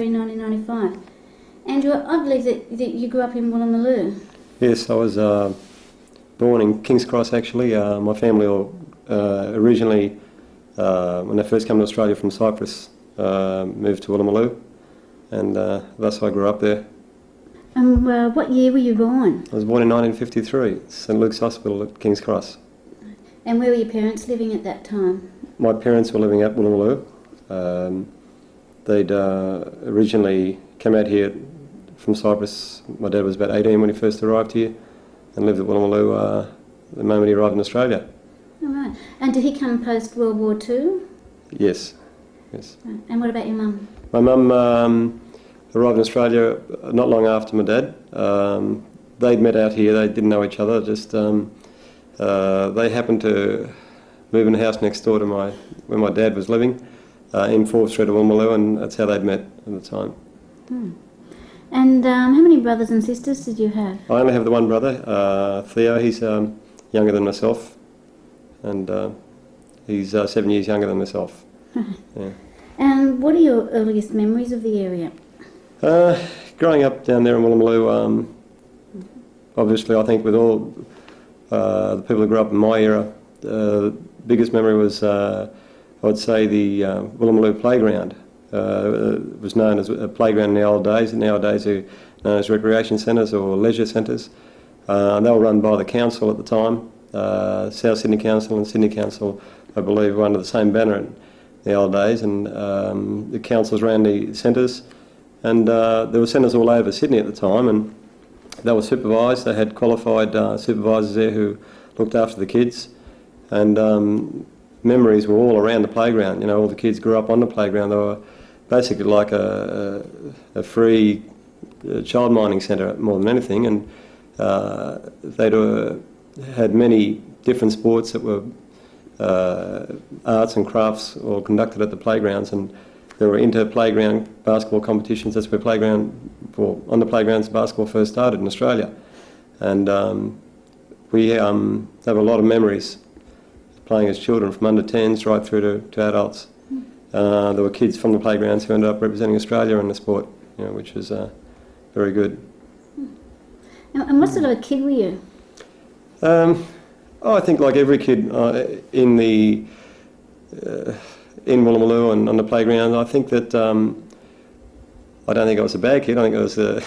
1995. Andrew, I believe that you grew up in Woolloomooloo. Yes, I was born in King's Cross actually. My family originally, when they first came to Australia from Cyprus, moved to Woolloomooloo, and thus I grew up there. What year were you born? I was born in 1953, St Luke's Hospital at King's Cross. And where were your parents living at that time? My parents were living at Woolloomooloo. They'd originally come out here from Cyprus. My dad was about 18 when he first arrived here and lived at Woolloomooloo the moment he arrived in Australia. All right. And did he come post-World War II? Yes, yes. Right. And what about your mum? My mum arrived in Australia not long after my dad. They'd met out here, they didn't know each other, just they happened to move in the house next door to where my dad was living. In Forbes Street of Woolloomooloo, and that's how they'd met at the time. Hmm. And how many brothers and sisters did you have? I only have the one brother, Theo. He's younger than myself, and he's 7 years younger than myself. Yeah. And what are your earliest memories of the area? Growing up down there in Woolloomooloo, obviously I think with all the people who grew up in my era, the biggest memory was I'd say the Woolloomooloo Playground. It was known as a playground in the old days, and nowadays they're known as recreation centres or leisure centres. They were run by the council at the time. South Sydney Council and Sydney Council, I believe, were under the same banner in the old days, and the councils ran the centres, and there were centres all over Sydney at the time, and they were supervised. They had qualified supervisors there who looked after the kids, and memories were all around the playground. You know, all the kids grew up on the playground. They were basically like a free child mining centre more than anything, and they'd had many different sports that were arts and crafts all conducted at the playgrounds, and there were inter-playground basketball competitions. That's where on the playgrounds basketball first started in Australia, and we have a lot of memories playing as children, from under 10s right through to adults. There were kids from the playgrounds who ended up representing Australia in the sport, you know, which was very good. And what sort of a kid were you? I think like every kid in Woolloomooloo and on the playground, I think that I don't think I was a bad kid. I think I was a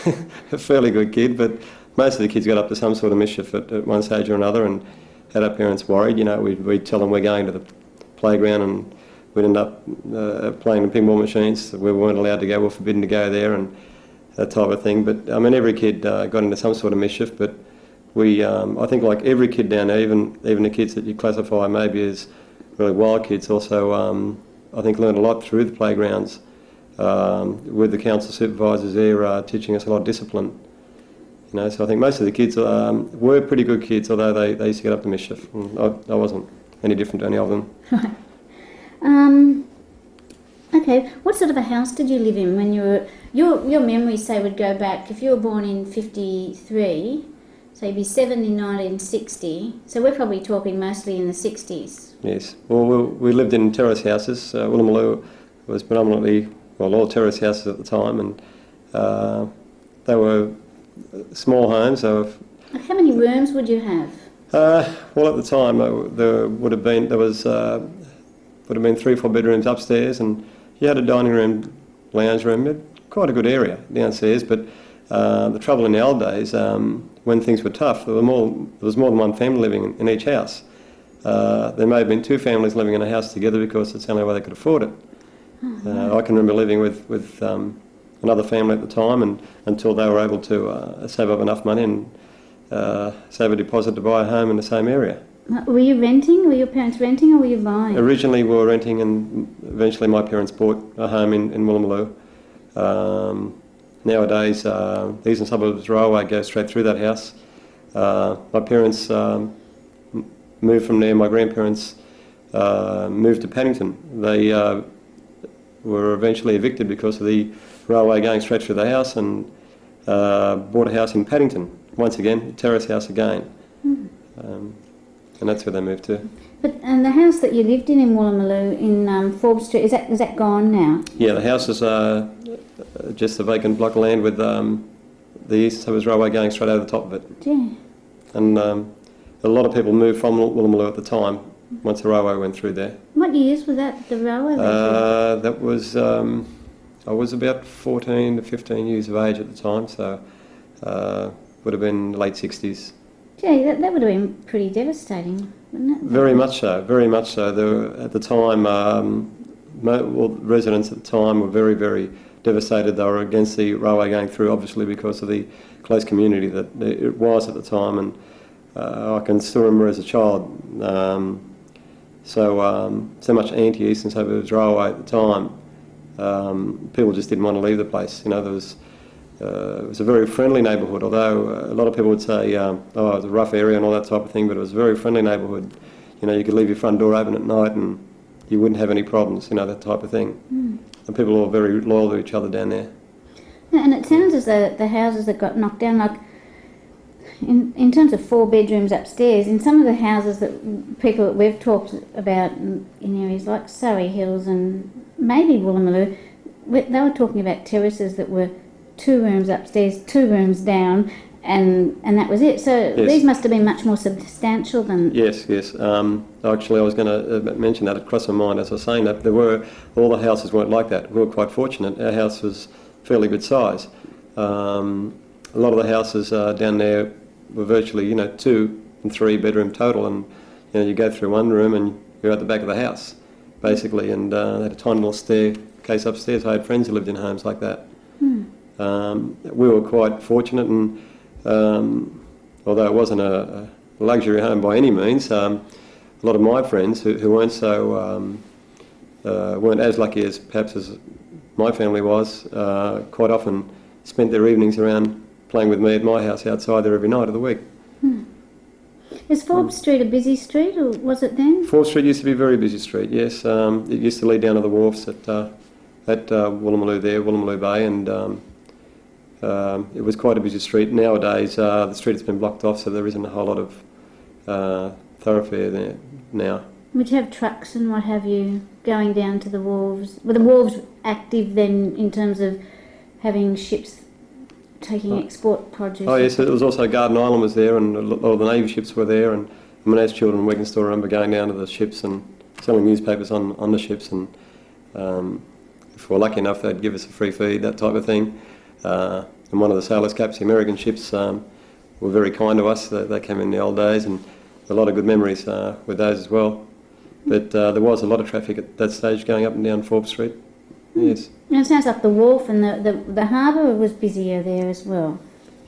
fairly good kid, but most of the kids got up to some sort of mischief at one stage or another, and had our parents worried. You know, we'd tell them we're going to the playground, and we'd end up playing the pinball machines. We weren't allowed to go, we were forbidden to go there, and that type of thing. But I mean, every kid got into some sort of mischief. But we, I think, like every kid down there, even the kids that you classify maybe as really wild kids, also I think learned a lot through the playgrounds with the council supervisors there teaching us a lot of discipline. You know, so I think most of the kids were pretty good kids, although they used to get up to mischief. I wasn't any different to any of them. Right. Okay, what sort of a house did you live in when you were... Your memories, say, would go back, if you were born in 53, so you'd be 7 in 1960, so we're probably talking mostly in the 60s. Yes, well, we lived in terrace houses. Woolloomooloo was predominantly, well, all terrace houses at the time, and they were small homes. So how many rooms would you have? Well, at the time there would have been 3 or 4 bedrooms upstairs, and you had a dining room, lounge room, quite a good area downstairs. But the trouble in the old days, when things were tough, there was more than one family living in each house. There may have been 2 families living in a house together because it's the only way they could afford it. I can remember living with another family at the time, and until they were able to save up enough money and save a deposit to buy a home in the same area. Were you renting? Were your parents renting, or were you buying? Originally we were renting, and eventually my parents bought a home in Woolloomooloo. Nowadays the Eastern Suburbs Railway goes straight through that house. My parents moved from there. My grandparents moved to Paddington. They were eventually evicted because of the railway going straight through the house, and bought a house in Paddington. Once again, a terrace house again. And that's where they moved to. And the house that you lived in Woolloomooloo in Forbes Street, is that gone now? Yeah, the house is just a vacant block of land with the Eastern Suburbs Railway going straight over the top of it. Yeah. And a lot of people moved from Woolloomooloo at the time once the railway went through there. What years was that, the railway went through? That was, I was about 14 to 15 years of age at the time, so would have been late 60s. Yeah, that would have been pretty devastating, wouldn't it? Very much so, very much so. There were, at the time, residents at the time were very, very devastated. They were against the railway going through, obviously because of the close community that it was at the time, and I can still remember as a child, so much anti-Eastern Suburbs Railway at the time. People just didn't want to leave the place. You know, there was it was a very friendly neighbourhood, although a lot of people would say, oh, it was a rough area and all that type of thing, but it was a very friendly neighbourhood. You know, you could leave your front door open at night and you wouldn't have any problems, you know, that type of thing. And people were very loyal to each other down there. And it sounds as though the houses that got knocked down, like in terms of 4 bedrooms upstairs, in some of the houses that people that we've talked about in areas like Surry Hills and maybe Woolloomooloo, they were talking about terraces that were 2 rooms upstairs, 2 rooms down, and that was it. So Yes. These must have been much more substantial than... Yes. Actually, I was going to mention that. It crossed my mind as I was saying that. All the houses weren't like that. We were quite fortunate. Our house was fairly good size. A lot of the houses down there were virtually, 2 and 3 bedroom total, and you go through one room and you're at the back of the house, basically, and they had a tiny little staircase upstairs. I had friends who lived in homes like that. We were quite fortunate, and although it wasn't a luxury home by any means, a lot of my friends who weren't so weren't as lucky as perhaps as my family was, quite often spent their evenings around playing with me at my house outside there every night of the week. Is Forbes Street a busy street, or was it then? Forbes Street used to be a very busy street, yes. It used to lead down to the wharfs at Woolloomooloo there, Woolloomooloo Bay, and it was quite a busy street. Nowadays, the street has been blocked off, so there isn't a whole lot of thoroughfare there now. Would you have trucks and what have you going down to the wharves? Were the wharves active then in terms of having ships taking export produce? Oh yes, there was also Garden Island was there, and a lot of the Navy ships were there, and I mean, as children we can still remember going down to the ships and selling newspapers on the ships, and if we were lucky enough they'd give us a free feed, that type of thing. And one of the sailors' caps, the American ships, were very kind to us. They came in the old days, and a lot of good memories with those as well. But there was a lot of traffic at that stage going up and down Forbes Street. Yes. And it sounds like the wharf and the harbour was busier there as well.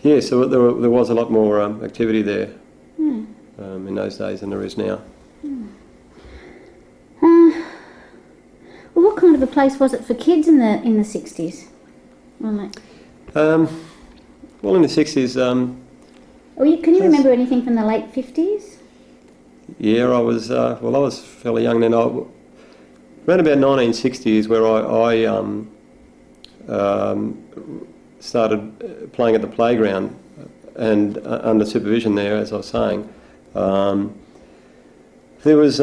Yeah, so there was a lot more activity there in those days than there is now. Well, what kind of a place was it for kids in the 60s? Well, in the 60s... can you remember anything from the late 50s? Yeah, I was fairly young then. Around about 1960 is where I started playing at the playground, and under supervision there, as I was saying. There was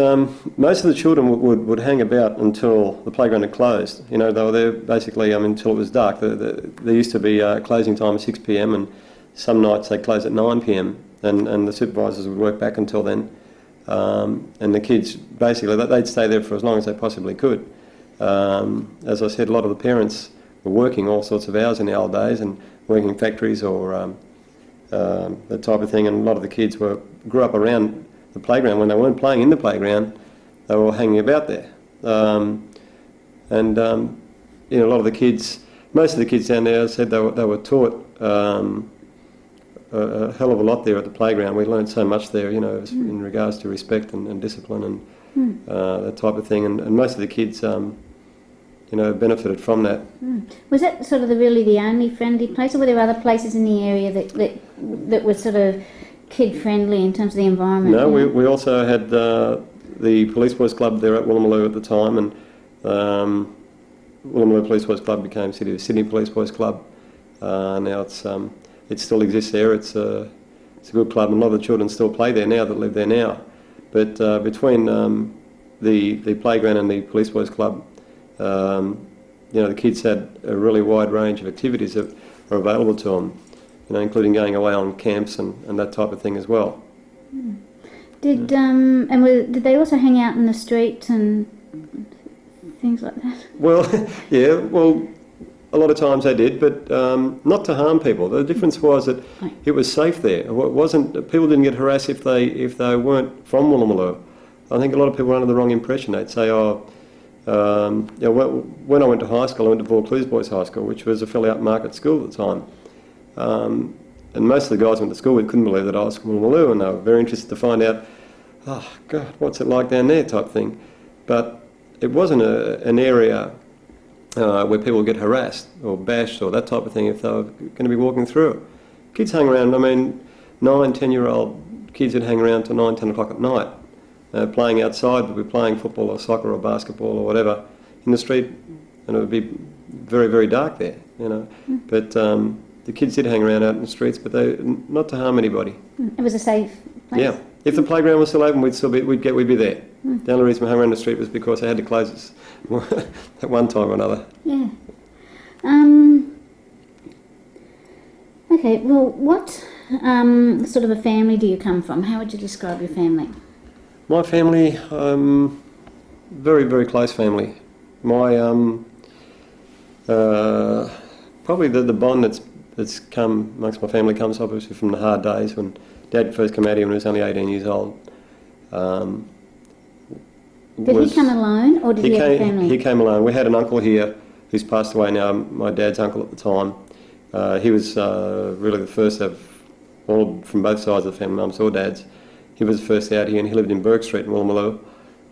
most of the children would hang about until the playground had closed. You know, they were there basically until it was dark. There used to be closing time at 6 p.m. and some nights they closed at 9 p.m. and the supervisors would work back until then. And the kids basically they'd stay there for as long as they possibly could. As I said, a lot of the parents were working all sorts of hours in the old days and working in factories or that type of thing. And a lot of the kids grew up around the playground. When they weren't playing in the playground, they were hanging about there. A lot of the kids, most of the kids down there, said they were taught a hell of a lot there at the playground. We learned so much there, in regards to respect and discipline and that type of thing. And most of the kids, benefited from that. Was that sort of the only friendly place, or were there other places in the area that were sort of kid-friendly in terms of the environment? No, we also had the Police Boys Club there at Woolloomooloo at the time, and Woolloomooloo Police Boys Club became Sydney Police Boys Club. Now it still exists there. It's a good club, and a lot of the children still play there now that live there now. But between the playground and the Police Boys Club, the kids had a really wide range of activities that were available to them, including going away on camps and that type of thing as well. Did did they also hang out in the streets and things like that? Well, yeah, well, a lot of times they did, but not to harm people. The difference was that it was safe there. It wasn't, people didn't get harassed if they weren't from Woolloomooloo. I think a lot of people were under the wrong impression. They'd say, when I went to high school, I went to Bourke Boys High School, which was a fairly upmarket school at the time. And most of the guys I went to school with couldn't believe that I was from Woolloomooloo, and they were very interested to find out, oh, God, what's it like down there type thing. But it wasn't an area where people would get harassed or bashed or that type of thing if they were going to be walking through it. Kids hang around, 9, 10-year-old kids would hang around till 9, 10 o'clock at night, playing outside. We'd be playing football or soccer or basketball or whatever in the street, and it would be very, very dark there, But the kids did hang around out in the streets, but not to harm anybody. It was a safe place? Yeah. If the playground was still open, we'd be there. The only reason we hung around the street was because they had to close us at one time or another. Yeah. Okay, well, what sort of a family do you come from? How would you describe your family? My family, very, very close family. My, probably the bond that's come amongst my family comes obviously from the hard days when Dad first came out here when he was only 18 years old. Did he come alone, or did he have a family? He came alone. We had an uncle here who's passed away now, my dad's uncle at the time. He was really the first of all, from both sides of the family, mums or dads. He was the first out here, and he lived in Bourke Street in Woolloomooloo.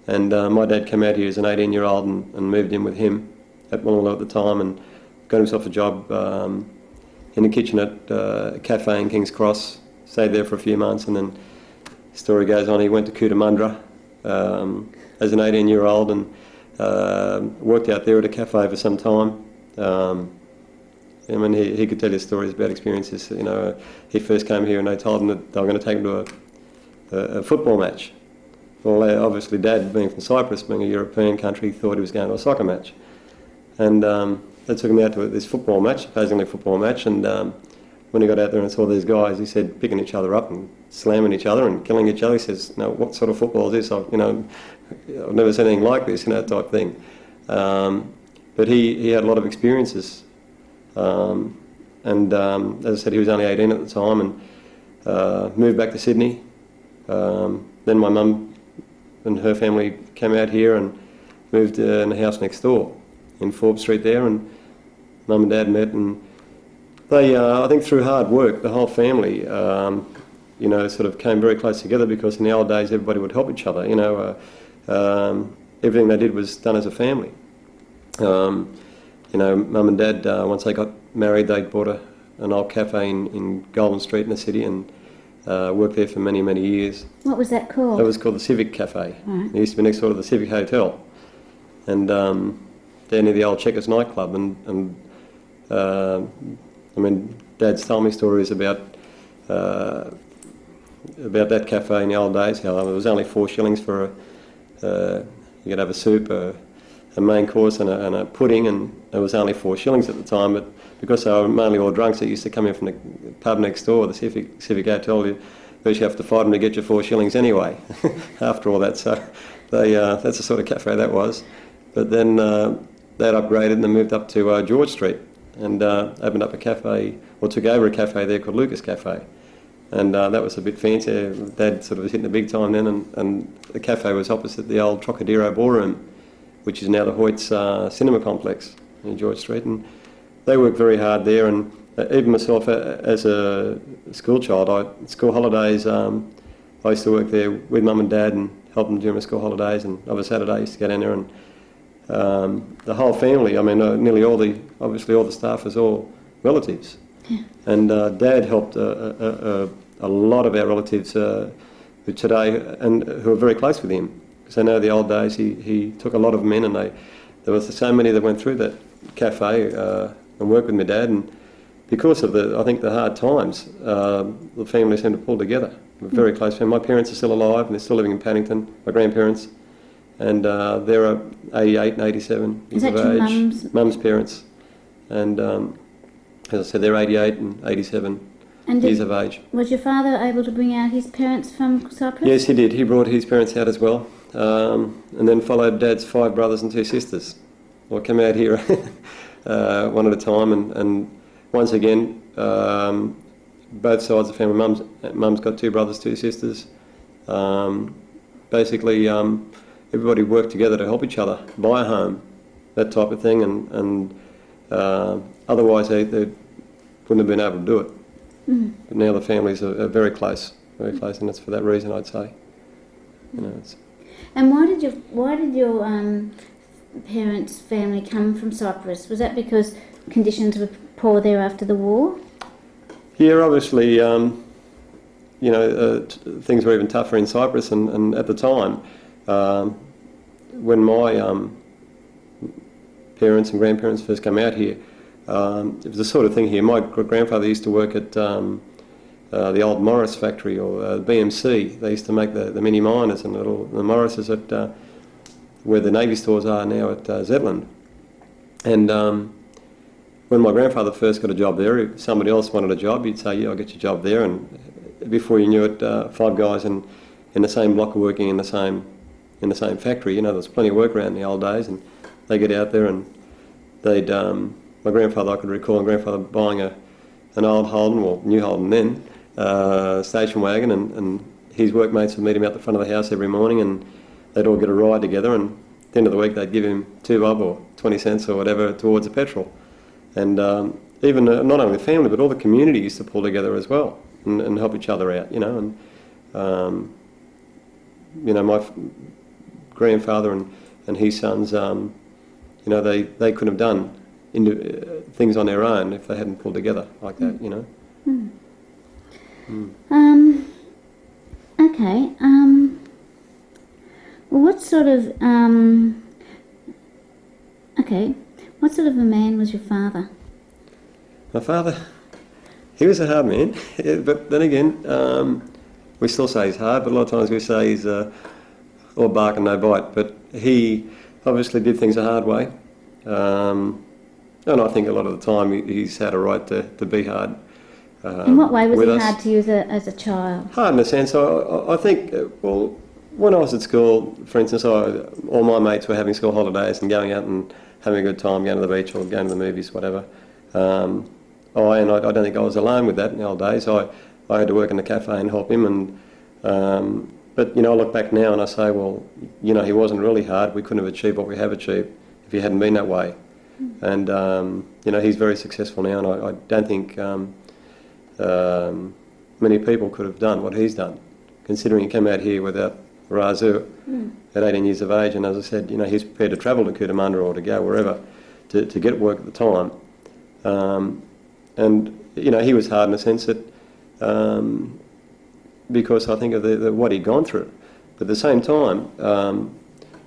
And my dad came out here as an 18-year-old and moved in with him at Woolloomooloo at the time, and got himself a job in the kitchen at a cafe in King's Cross. Stayed there for a few months, and then the story goes on, he went to Cootamundra as an 18-year-old and worked out there at a cafe for some time. I mean, he could tell you stories about experiences. He first came here and they told him that they were going to take him to a football match. Well, obviously Dad, being from Cyprus, being a European country, thought he was going to a soccer match. And they took him out to this football match, supposedly a football match, and when he got out there and saw these guys, he said, picking each other up and slamming each other and killing each other. He says, "No, what sort of football is this? I've never seen anything like this, type thing." But he had a lot of experiences. As I said, he was only 18 at the time and moved back to Sydney. Then my mum and her family came out here and moved in the house next door in Forbes Street there, and Mum and Dad met, and they, I think through hard work, the whole family, sort of came very close together, because in the old days everybody would help each other. Everything they did was done as a family. Mum and Dad, once they got married, they bought an old cafe in Goulburn Street in the city, and worked there for many, many years. What was that called? It was called the Civic Café. Right. It used to be next door to the Civic Hotel, and they're near the old Checkers nightclub. And Dad's told me stories about that cafe in the old days. How it was only 4 shillings for you could have a soup, a main course, and a pudding, and it was only 4 shillings at the time. But because they were mainly all drunks that used to come in from the pub next door, the Civic Hotel, you first you have to fight them to get your 4 shillings anyway. After all that, so that's the sort of cafe that was. But then that upgraded and they moved up to George Street and opened up a cafe, or took over a cafe there called Lucas Café. And that was a bit fancy. Dad sort of was hitting the big time then, and the cafe was opposite the old Trocadero Ballroom, which is now the Hoyt's cinema complex in George Street. And they worked very hard there, and even myself as a school child, school holidays, I used to work there with Mum and Dad and help them during my school holidays, and over Saturday I used to go down there, and the whole family, nearly all the staff was all relatives. Yeah. And Dad helped a lot of our relatives who today, and who are very close with him. Because I know the old days he took a lot of them in, and there was so many that went through that cafe and worked with my dad, and because of the hard times, the family seemed to pull together. We're very close family. My parents are still alive and they're still living in Paddington, my grandparents, and they're 88 and 87 Is years that of your age. Mum's parents, and as I said, they're 88 and 87 years of age. Was your father able to bring out his parents from Cyprus? Yes, he did. He brought his parents out as well, and then followed Dad's 5 brothers and 2 sisters. Well, came out here one at a time, and once again, both sides of the family. Mum's got 2 brothers, 2 sisters. Basically, everybody worked together to help each other buy a home, that type of thing, and otherwise they wouldn't have been able to do it. But now the families are very close, and it's for that reason, I'd say. You know, and why did your parents' family come from Cyprus? Was that because conditions were poor there after the war? Yeah, obviously, things were even tougher in Cyprus, and at the time, when my parents and grandparents first came out here, it was the sort of thing here. My grandfather used to work at the old Morris factory, or BMC. They used to make the mini miners and the Morrises at where the Navy stores are now at Zetland. And when my grandfather first got a job there, if somebody else wanted a job, he'd say, "Yeah, I'll get you a job there." And before you knew it, 5 guys in the same block were working in the same factory. You know, there was plenty of work around in the old days, and they get out there and they'd. My grandfather, I could recall my grandfather buying an old Holden, well, new Holden then, station wagon, and his workmates would meet him out the front of the house every morning, and they'd all get a ride together, and at the end of the week they'd give him 2 bob or 20 cents or whatever towards the petrol. And even not only the family, but all the community used to pull together as well and help each other out, you know. And my grandfather and his sons, they couldn't have done things on their own if they hadn't pulled together like that, you know. Okay. Well, what sort of a man was your father? My father, he was a hard man, but then again, we still say he's hard, but a lot of times we say he's all bark and no bite. But he obviously did things a hard way. And I think a lot of the time he's had a right to be hard. In what way was he hard to you as a child? Hard in a sense. I think, when I was at school, for instance, all my mates were having school holidays and going out and having a good time, going to the beach or going to the movies, whatever. I don't think I was alone with that in the old days. I had to work in the cafe and help him. But, I look back now and I say, well, he wasn't really hard. We couldn't have achieved what we have achieved if he hadn't been that way. And, he's very successful now, and I don't think many people could have done what he's done, considering he came out here without Razu at 18 years of age. And as I said, he's prepared to travel to Cootamundra or to go wherever to get work at the time. He was hard in the sense that because I think of what he'd gone through. But at the same time,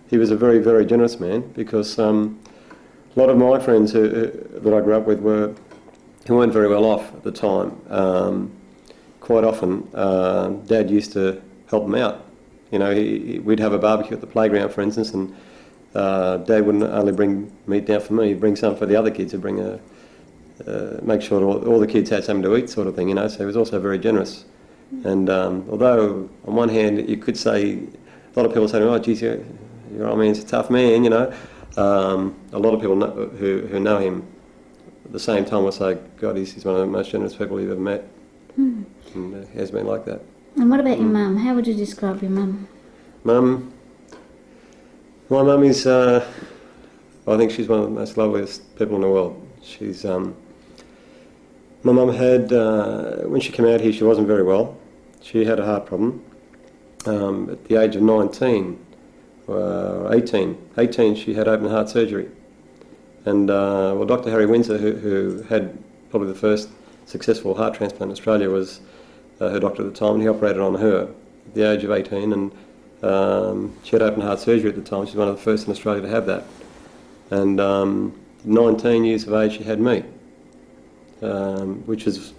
he was a very, very generous man, because a lot of my friends that I grew up with who weren't very well off at the time. Quite often, Dad used to help them out. We'd have a barbecue at the playground, for instance, and Dad wouldn't only bring meat down for me, he'd bring some for the other kids. He'd bring make sure all the kids had something to eat, sort of thing. So he was also very generous. And although on one hand you could say, a lot of people say, "Oh, geez, your old man's a tough man," a lot of people who know him at the same time will say, "God, he's one of the most generous people you've ever met." And he has been like that. And what about your mum? How would you describe your mum? My mum is, I think she's one of the most loveliest people in the world. She's, my mum had, when she came out here, she wasn't very well. She had a heart problem. At the age of 19, 18, she had open heart surgery. And Dr. Harry Windsor, who had probably the first successful heart transplant in Australia, was her doctor at the time, and he operated on her at the age of 18, and she had open heart surgery at the time. She's one of the first in Australia to have that. And 19 years of age, she had me, which is,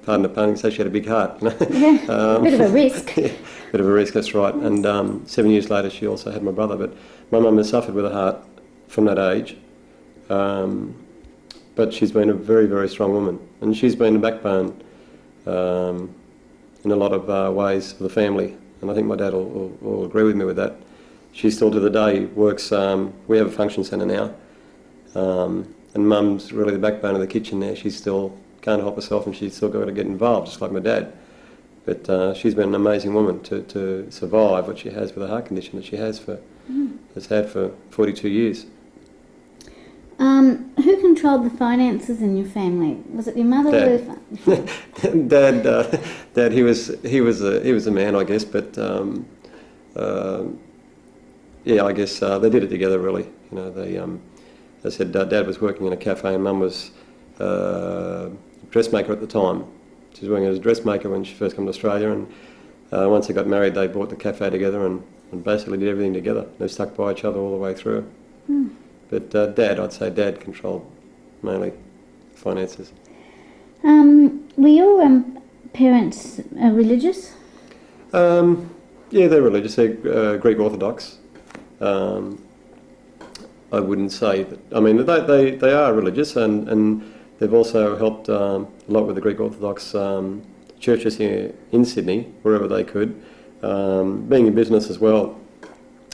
pardon the pun, say she had a big heart. Yeah, bit of a risk. Yeah, bit of a risk, that's right. And 7 years later she also had my brother. But my mum has suffered with a heart from that age. But she's been a very, very strong woman. And she's been a backbone in a lot of ways for the family. And I think my dad will agree with me with that. She still to the day works, we have a function centre now. And Mum's really the backbone of the kitchen there. She still can't help herself and she's still got to get involved, just like my dad. But she's been an amazing woman to survive what she has with a heart condition that she has had for 42 years. Who controlled the finances in your family? Was it your mother Dad. or Dad, he was a man, I guess. But yeah, I guess they did it together, really. You know, they. As I said, Dad was working in a cafe, and Mum was a dressmaker at the time. She was working as a dressmaker when she first came to Australia, and once they got married, they bought the cafe together and basically did everything together. They stuck by each other all the way through. But I'd say Dad controlled mainly finances. were your parents religious? Yeah, they're religious. They're Greek Orthodox. I wouldn't say that. I mean, they are religious, and they've also helped a lot with the Greek Orthodox churches here in Sydney, wherever they could. Being in business as well,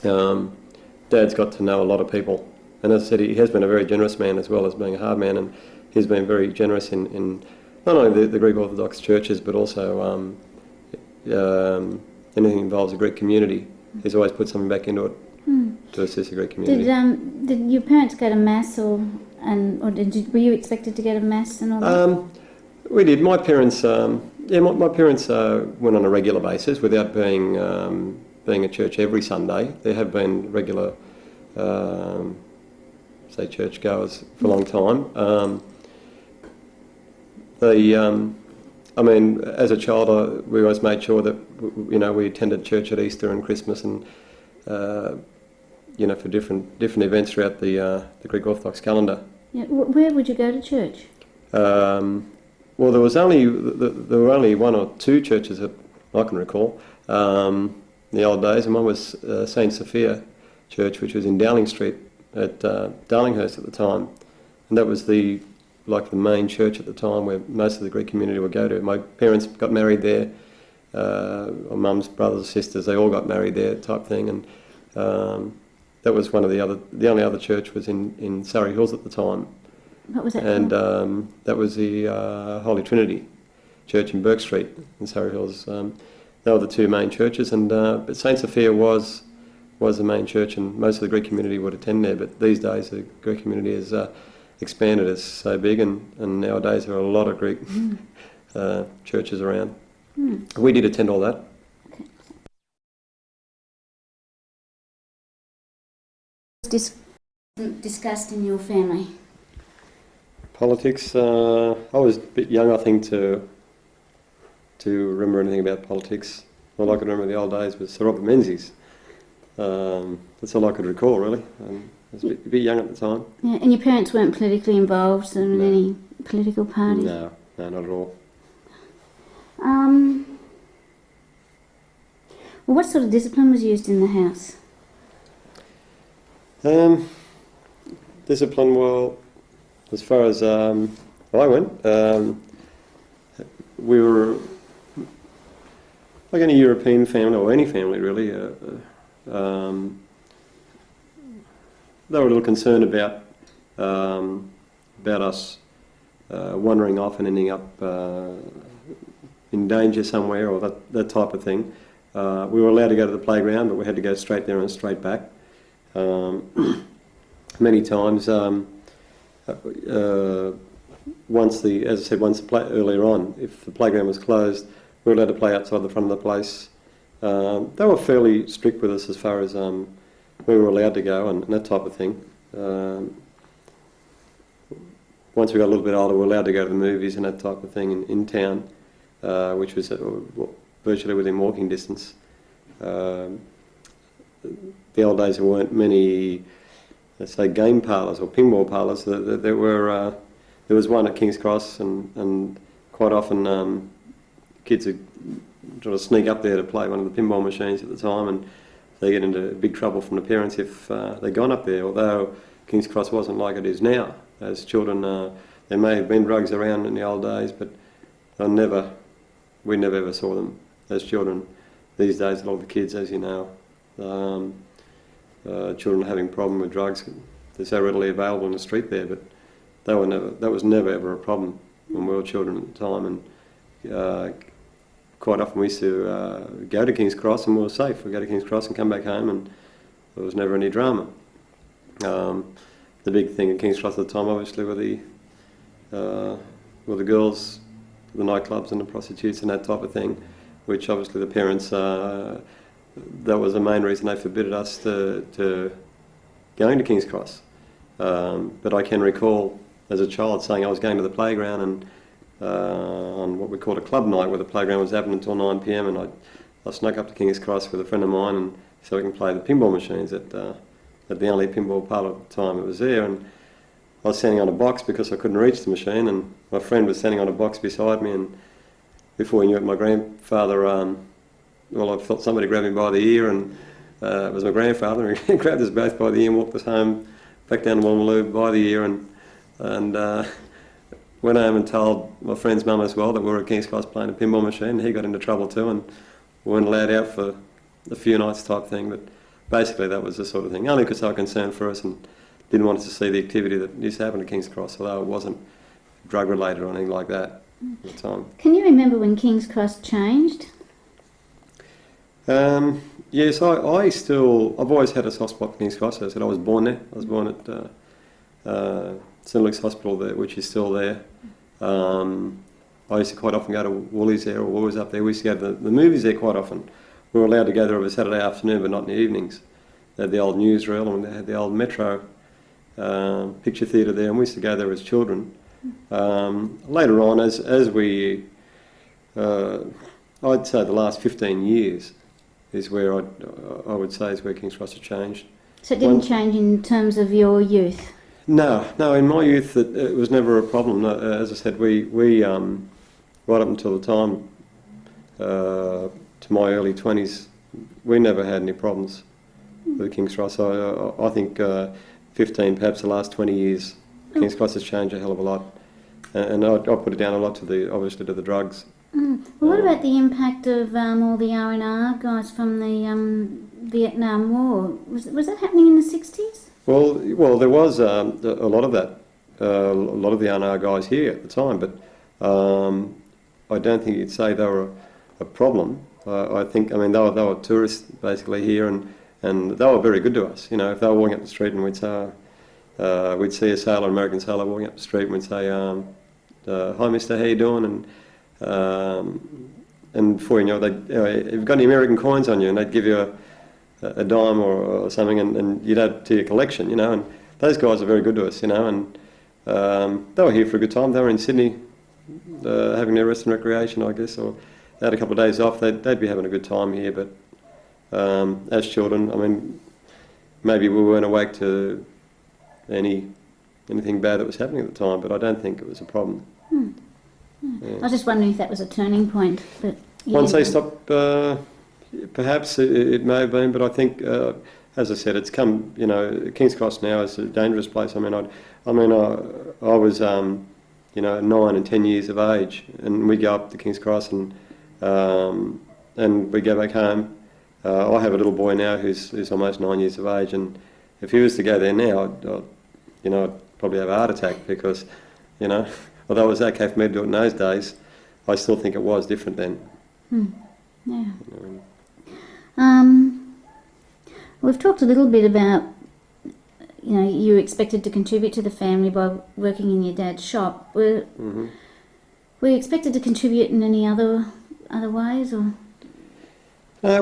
Dad's got to know a lot of people. And as I said, he has been a very generous man as well as being a hard man, and he's been very generous in not only the Greek Orthodox churches, but also anything that involves the Greek community. He's always put something back into it to assist the Greek community. Did your parents go to mass, or were you expected to go to mass and all that? We did. My parents, my parents went on a regular basis without being at church every Sunday. There have been regular, say, church goers for a long time. I mean, as a child, we always made sure that we attended church at Easter and Christmas, and for different events throughout the Greek Orthodox calendar. Yeah, where would you go to church? Well, there were only one or two churches that I can recall in the old days, and one was St Sophia Church, which was in Dowling Street at Darlinghurst at the time, and that was the main church at the time where most of the Greek community would go to. My parents got married there, or Mum's brothers, sisters, they all got married there, type thing, and that was one of the only other church was in Surry Hills at the time. What was that And called? that was the Holy Trinity Church in Bourke Street in Surry Hills. They were the two main churches, and but St Sophia was the main church, and most of the Greek community would attend there. But these days the Greek community has expanded, it's so big, and nowadays there are a lot of Greek churches around. We did attend all that. Okay. Discussed in your family? Politics, I was a bit young, I think, to remember anything about politics. All I could remember in the old days was Sir Robert Menzies. That's all I could recall, really. I was a bit young at the time. Yeah, and your parents weren't politically involved in any political party? No, not at all. Well, what sort of discipline was used in the house? Discipline, well, as far as I went, we were like any European family, or any family really. They were a little concerned about us wandering off and ending up in danger somewhere, or that type of thing. We were allowed to go to the playground, but we had to go straight there and straight back. Many times, earlier on, if the playground was closed, we were allowed to play outside the front of the place. They were fairly strict with us as far as where we were allowed to go and that type of thing. Once we got a little bit older, we were allowed to go to the movies and that type of thing in town, which was virtually within walking distance. The old days there weren't many, let's say, game parlours or pinball parlours. There was one at King's Cross and quite often kids are trying to sneak up there to play one of the pinball machines at the time, and they get into big trouble from the parents if they'd gone up there, although King's Cross wasn't like it is now. As children, there may have been drugs around in the old days, but we never ever saw them as children. These days, a lot of the kids, as you know, children having a problem with drugs, they're so readily available in the street there, but that was never ever a problem when we were children at the time. And quite often we used to go to King's Cross and we were safe. We'd go to King's Cross and come back home, and there was never any drama. The big thing at King's Cross at the time, obviously, were the girls, the nightclubs and the prostitutes and that type of thing, which obviously the parents, that was the main reason they forbid us to going to King's Cross. But I can recall as a child saying I was going to the playground and on what we called a club night, where the playground was open until 9 p.m, and I snuck up to King's Cross with a friend of mine, and so we can play the pinball machines at the only pinball parlour at the time it was there. And I was standing on a box because I couldn't reach the machine, and my friend was standing on a box beside me, and before we knew it, my grandfather, I felt somebody grab me by the ear, and it was my grandfather, and he grabbed us both by the ear and walked us home, back down to Woolloomooloo by the ear, and went home and told my friend's mum as well that we were at King's Cross playing a pinball machine, and he got into trouble too, and we weren't allowed out for a few nights type thing. But basically that was the sort of thing, only because they were concerned for us and didn't want us to see the activity that used to happen at King's Cross, although it wasn't drug related or anything like that at the time. Can you remember when King's Cross changed? Yes, I've always had a soft spot for King's Cross. As I said, I was born there. I was born at St Luke's Hospital there, which is still there. I used to quite often go to Woolies there, or Woolies up there. We used to go to the movies there quite often. We were allowed to go there over Saturday afternoon, but not in the evenings. They had the old newsreel, and they had the old Metro picture theatre there, and we used to go there as children. Later on, as we, I'd say the last 15 years is where I would say is where King's Cross has changed. So it didn't change in terms of your youth? No, in my youth it was never a problem. As I said, we right up until the time, to my early 20s, we never had any problems with King's Cross. I think 15, perhaps the last 20 years, King's Cross has changed a hell of a lot. And I put it down a lot to obviously to the drugs. Well, what about the impact of all the R&R guys from the Vietnam War? Was that happening in the 60s? Well, there was a lot of that, a lot of the R&R guys here at the time, but I don't think you'd say they were a problem. I think, they were tourists basically here, and they were very good to us. You know, if they were walking up the street and we'd see a sailor, American sailor, walking up the street, and we'd say, "Hi, Mister, how you doing?" And before you know it, have you got any American coins on you? And they'd give you a dime or something, and you'd add to your collection, you know. And those guys are very good to us, you know. And they were here for a good time. They were in Sydney having their rest and recreation, I guess, or they had a couple of days off. They'd be having a good time here. But as children, maybe we weren't awake to anything bad that was happening at the time, but I don't think it was a problem. Yeah. I was just wondering if that was a turning point. But once they stopped, perhaps it may have been, but I think, as I said, it's come. You know, King's Cross now is a dangerous place. I was 9 and 10 years of age, and we'd go up to King's Cross and we go back home. I have a little boy now who's almost 9 years of age, and if he was to go there now, I'd probably have a heart attack because, although it was okay for me to do it in those days, I still think it was different then. Yeah. We've talked a little bit about, you were expected to contribute to the family by working in your dad's shop. Were you expected to contribute in any other ways, or? As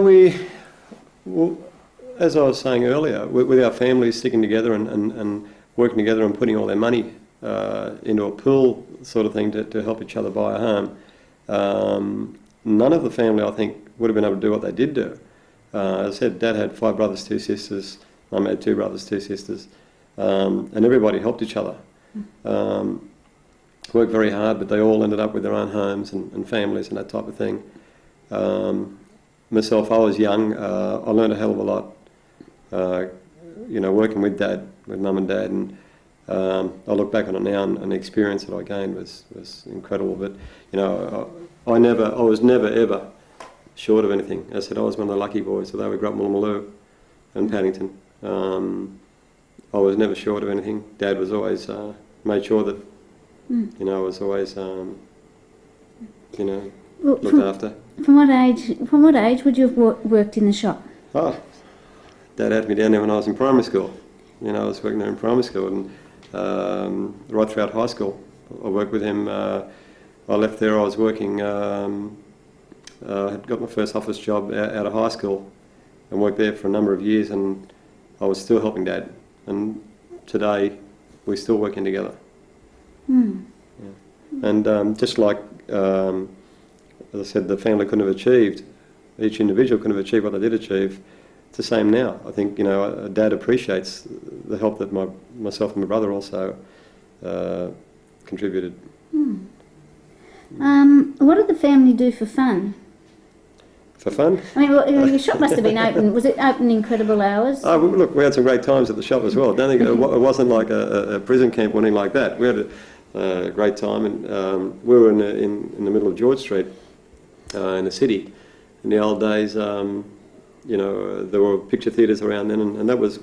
I was saying earlier, with our families sticking together and working together and putting all their money into a pool sort of thing to help each other buy a home, none of the family, I think, would have been able to do what they did do. As I said, Dad had 5 brothers, 2 sisters. Mum had 2 brothers, 2 sisters. And everybody helped each other. worked very hard, but they all ended up with their own homes and families and that type of thing. Myself, I was young. I learned a hell of a lot, working with Dad, with Mum and Dad, and I look back on it now, and the experience that I gained was incredible. But I was never ever short of anything. As I said, I was one of the lucky boys. Although we grew up in Woolloomooloo and Paddington, I was never short of anything. Dad was always made sure that I was always looked after. From what age would you have worked in the shop? Oh, Dad had me down there when I was in primary school. I was working there in primary school, and right throughout high school, I worked with him. I left there. I was working. I had got my first office job out of high school, and worked there for a number of years. And I was still helping Dad. And today, we're still working together. Yeah. And just like, as I said, the family couldn't have achieved, each individual couldn't have achieved what they did achieve. It's the same now. I think, Dad appreciates the help that myself and my brother also contributed. What did the family do for fun? For fun? I mean, your shop must have been open. Was it open incredible hours? Oh, look, we had some great times at the shop as well. I don't think it wasn't like a prison camp or anything like that. We had a great time, and we were in the middle of George Street in the city. In the old days, there were picture theatres around then, and that was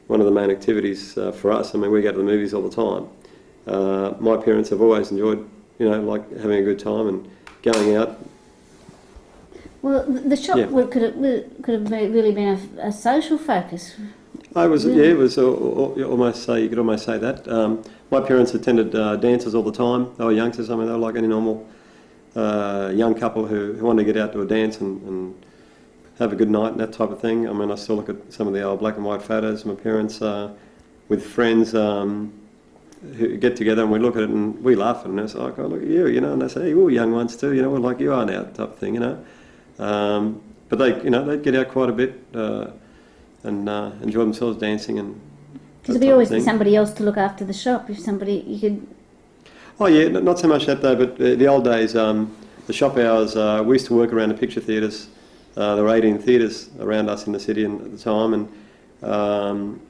one of the main activities for us. I mean, we go to the movies all the time. My parents have always enjoyed, like having a good time and going out. Well, the shop could have really been a social focus. It was, yeah, it was you could almost say that. My parents attended dances all the time. They were youngsters. I mean, they were like any normal young couple who wanted to get out to a dance and have a good night and that type of thing. I mean, I still look at some of the old black and white photos of my parents with friends who get together, and we look at it and we laugh at it, and it's like, oh, look at you, and they say, hey, we're young ones too, we're like you are now, type of thing, But they'd get out quite a bit and enjoy themselves dancing and. Because there'd always be somebody else to look after the shop. If somebody you could. Oh yeah, not so much that though. But the old days, the shop hours, we used to work around the picture theatres. There were 18 theatres around us in the city at the time, and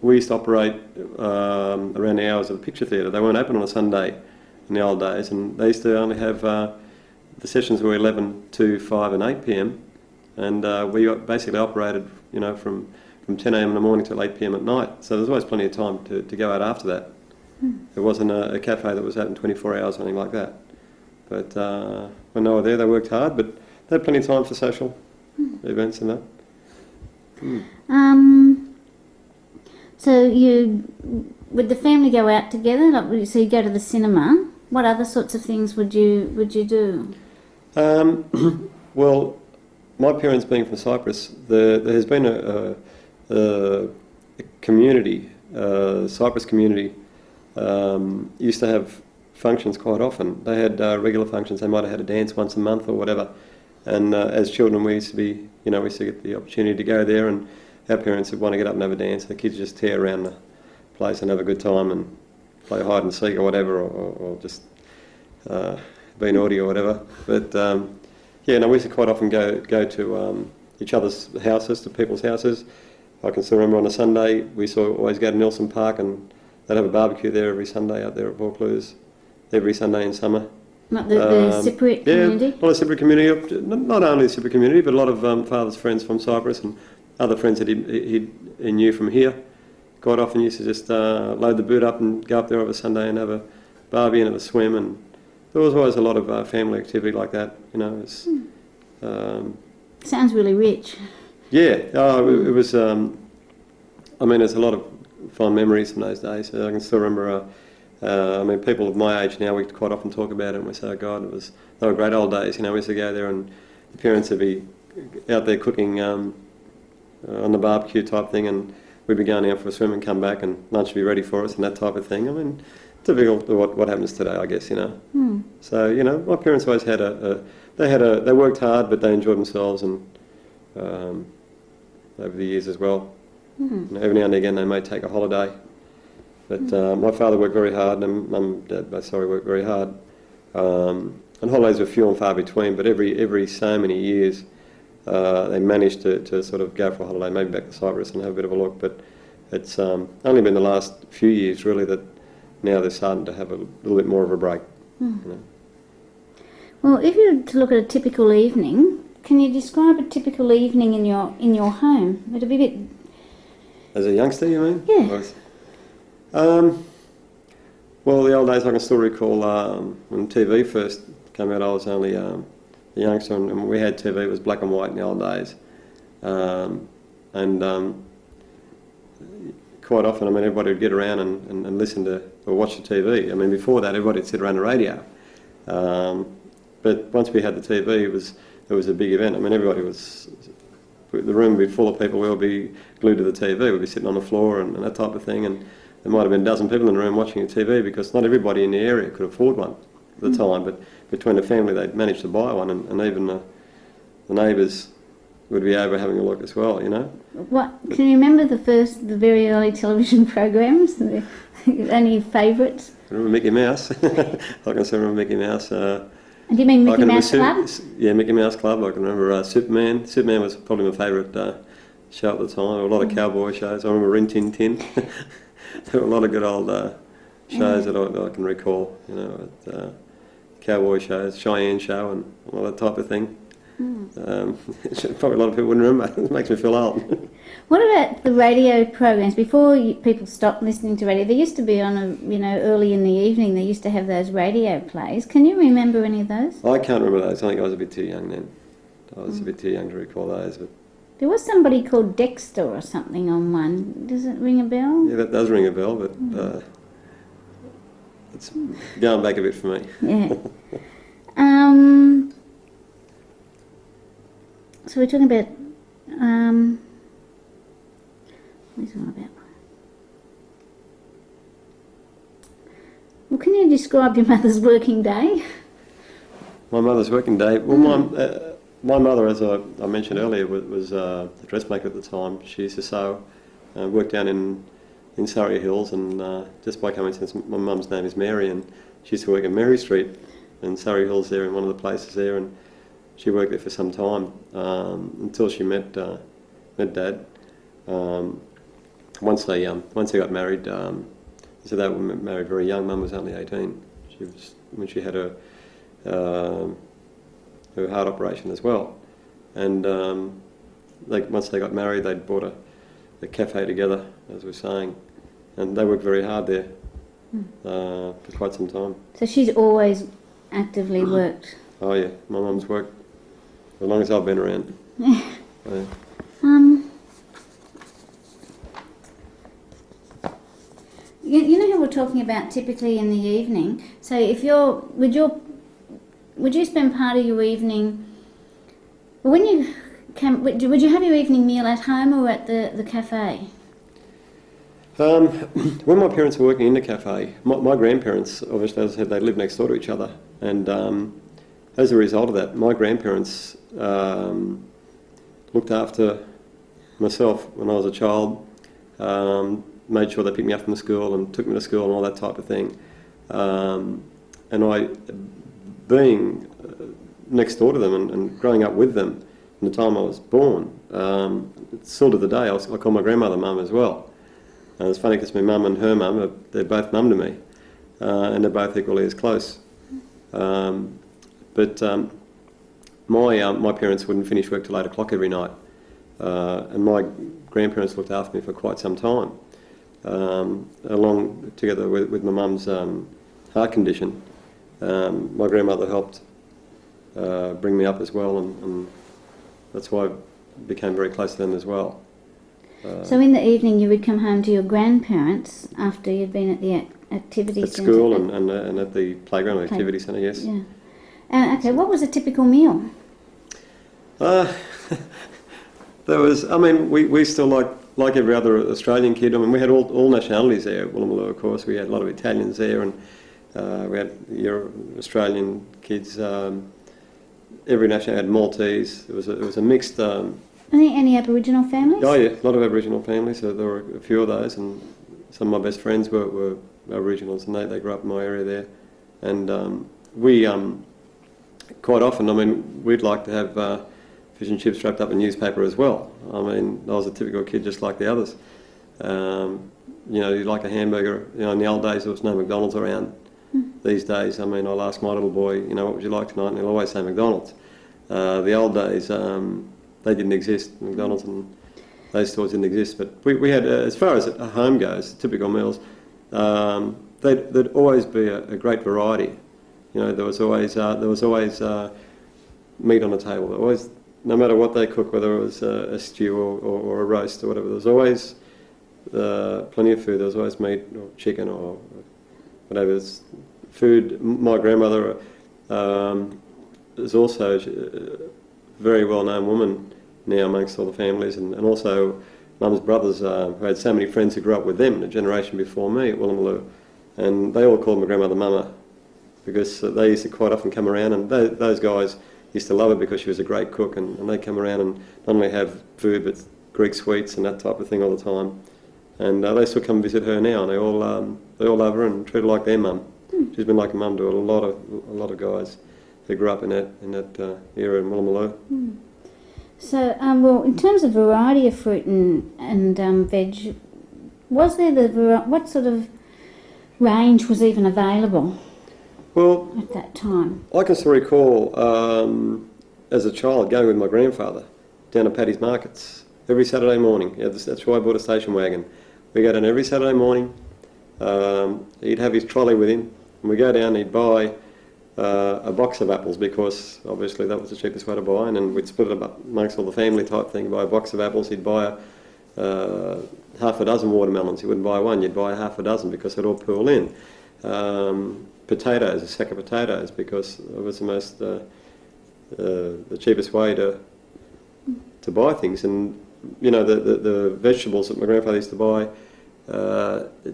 we used to operate around the hours of the picture theatre. They weren't open on a Sunday in the old days, and they used to only have the sessions were 11 to 5 and 8 p.m. And we basically operated, from 10 a.m. in the morning till 8 p.m. at night. So there's always plenty of time to go out after that. There wasn't a cafe that was open 24 hours or anything like that. But when they were there, they worked hard, but they had plenty of time for social events and that. So would the family go out together? Like, so you go to the cinema. What other sorts of things would you do? Well, my parents being from Cyprus, there has been a community, Cyprus community, used to have functions quite often. They had regular functions. They might have had a dance once a month or whatever. And as children, we used to be, we used to get the opportunity to go there, and our parents would want to get up and have a dance. The kids just tear around the place and have a good time and play hide and seek or whatever, or just be naughty or whatever. But we used to quite often go to each other's houses, to people's houses. I can still remember on a Sunday we used to always go to Nielson Park, and they'd have a barbecue there every Sunday out there at Bourke, every Sunday in summer. Not the Cypriot community? Yeah, a lot of Cypriot community, not only the Cypriot community, but a lot of father's friends from Cyprus and other friends that he knew from here. Quite often used to just load the boot up and go up there over Sunday and have a barbie and have a swim, and there was always a lot of family activity like that, Sounds really rich. Yeah, it was, there's a lot of fond memories from those days. I can still remember, people of my age now, we quite often talk about it and we say, oh God, they were great old days. We used to go there and the parents would be out there cooking on the barbecue type thing, and we'd be going out for a swim and come back and lunch would be ready for us and that type of thing. Typical of what happens today, I guess, So, my parents always had they worked hard, but they enjoyed themselves, and over the years as well. Every now and again they may take a holiday, But my father worked very hard, and Mum and Dad both worked very hard. And holidays were few and far between, but every so many years they managed to sort of go for a holiday, maybe back to Cyprus and have a bit of a look. But it's only been the last few years really that now they're starting to have a little bit more of a break. You know. Well, if you were to look at a typical evening, can you describe a typical evening in your home? It'd be a bit... As a youngster, you mean? Yeah. Well, the old days I can still recall when TV first came out. I was only a youngster, and we had TV. It was black and white in the old days, quite often, I mean, everybody would get around and listen to or watch the TV. I mean, before that, everybody would sit around the radio. But once we had the TV, it was a big event. I mean, the room would be full of people. We'll be glued to the TV. We'll be sitting on the floor and that type of thing. And there might have been a dozen people in the room watching the TV because not everybody in the area could afford one at the time. But between the family, they'd managed to buy one, and even the neighbours would be over having a look as well, you know. What can you remember the very early television programs? Any favourites? I remember Mickey Mouse. I can still remember Mickey Mouse. Do you mean Mickey Mouse Club? Yeah, Mickey Mouse Club. I can remember Superman. Superman was probably my favourite show at the time. A lot of cowboy shows. I remember Rin Tin Tin. There were a lot of good old shows that I can recall, you know, cowboy shows, Cheyenne Show and all that type of thing. Probably a lot of people wouldn't remember. It makes me feel old. What about the radio programs? Before people stopped listening to radio, there used to be early in the evening, they used to have those radio plays. Can you remember any of those? I can't remember those. I think I was a bit too young then. I was a bit too young to recall those. But there was somebody called Dexter or something on one. Does it ring a bell? yeah, that does ring a bell, but it's going back a bit for me. Yeah. So we're talking about, what are we talking about? Well, can you describe your mother's working day? My mother's working day? Well, my mother, as I mentioned earlier, was a dressmaker at the time. She used to sew, worked down in Surry Hills, and just by coincidence, my mum's name is Mary, and she used to work in Mary Street in Surry Hills there, in one of the places there, and she worked there for some time until she met Dad. Once they got married, so they were married very young. Mum was only 18. She was when she had her heart operation as well. And once they got married, they'd bought a cafe together, as we were saying, and they worked very hard there for quite some time. So she's always actively worked. Oh yeah, my mum's worked as long as I've been around. Yeah. Yeah. You know how we're talking about typically in the evening. So if would you spend part of your evening? When you would you have your evening meal at home or at the cafe? When my parents were working in the cafe, my grandparents, obviously, as I said, they lived next door to each other, and as a result of that, my grandparents looked after myself when I was a child, made sure they picked me up from the school and took me to school and all that type of thing. And I, being next door to them and growing up with them from the time I was born, still to the day, I call my grandmother Mum as well. And it's funny because my mum and her mum, they're both mum to me, and they're both equally as close. But my parents wouldn't finish work till 8 o'clock every night, and my grandparents looked after me for quite some time, along together with my mum's heart condition. My grandmother helped bring me up as well, and that's why I became very close to them as well. So in the evening you would come home to your grandparents after you'd been at the activity centre? At school and at the playground activity centre, yes. Yeah. Okay, what was a typical meal? There was, I mean, we still like every other Australian kid. I mean, we had all nationalities there at Woolloomooloo, of course. We had a lot of Italians there, and we had Australian kids. Every nationality had Maltese. It was a mixed. Any Aboriginal families? Oh yeah, a lot of Aboriginal families. So there were a few of those, and some of my best friends were Aboriginals, and they grew up in my area there. And we quite often, I mean, we'd like to have fish and chips wrapped up in newspaper as well. I mean, I was a typical kid just like the others. You know, you like a hamburger. You know, in the old days there was no McDonald's around. These days, I mean, I'll ask my little boy, you know, what would you like tonight? And he'll always say McDonald's. The old days, they didn't exist. McDonald's and those stores didn't exist. But we had, as far as home goes, typical meals, there'd always be a great variety. You know, there was always meat on the table. There always, no matter what they cook, whether it was a stew or a roast or whatever, there was always plenty of food. There was always meat or chicken or whatever. It's food. My grandmother is also a very well-known woman now amongst all the families, and also Mum's brothers who had so many friends who grew up with them, a generation before me at Woolloomooloo, and they all called my grandmother Mama, because they used to quite often come around, and those guys used to love her because she was a great cook, and they'd come around and not only have food but Greek sweets and that type of thing all the time. And they still come and visit her now, and they all love her and treat her like their mum. She's been like a mum to a lot of guys who grew up in that era in Woolloomooloo. So, well, in terms of variety of fruit and veg, was there what sort of range was even available? Well, at that time, I can still recall as a child going with my grandfather down to Paddy's markets every Saturday morning. Yeah, that's why I bought a station wagon. We go down every Saturday morning. He'd have his trolley with him, and we go down and he'd buy a box of apples, because obviously that was the cheapest way to buy, and then we'd split it up amongst all the family type thing. Buy a box of apples. He'd buy half a dozen watermelons. He wouldn't buy one, you'd buy half a dozen because they'd all pool in. Potatoes, a sack of potatoes, because it was the cheapest way to buy things. And you know, the vegetables that my grandfather used to buy,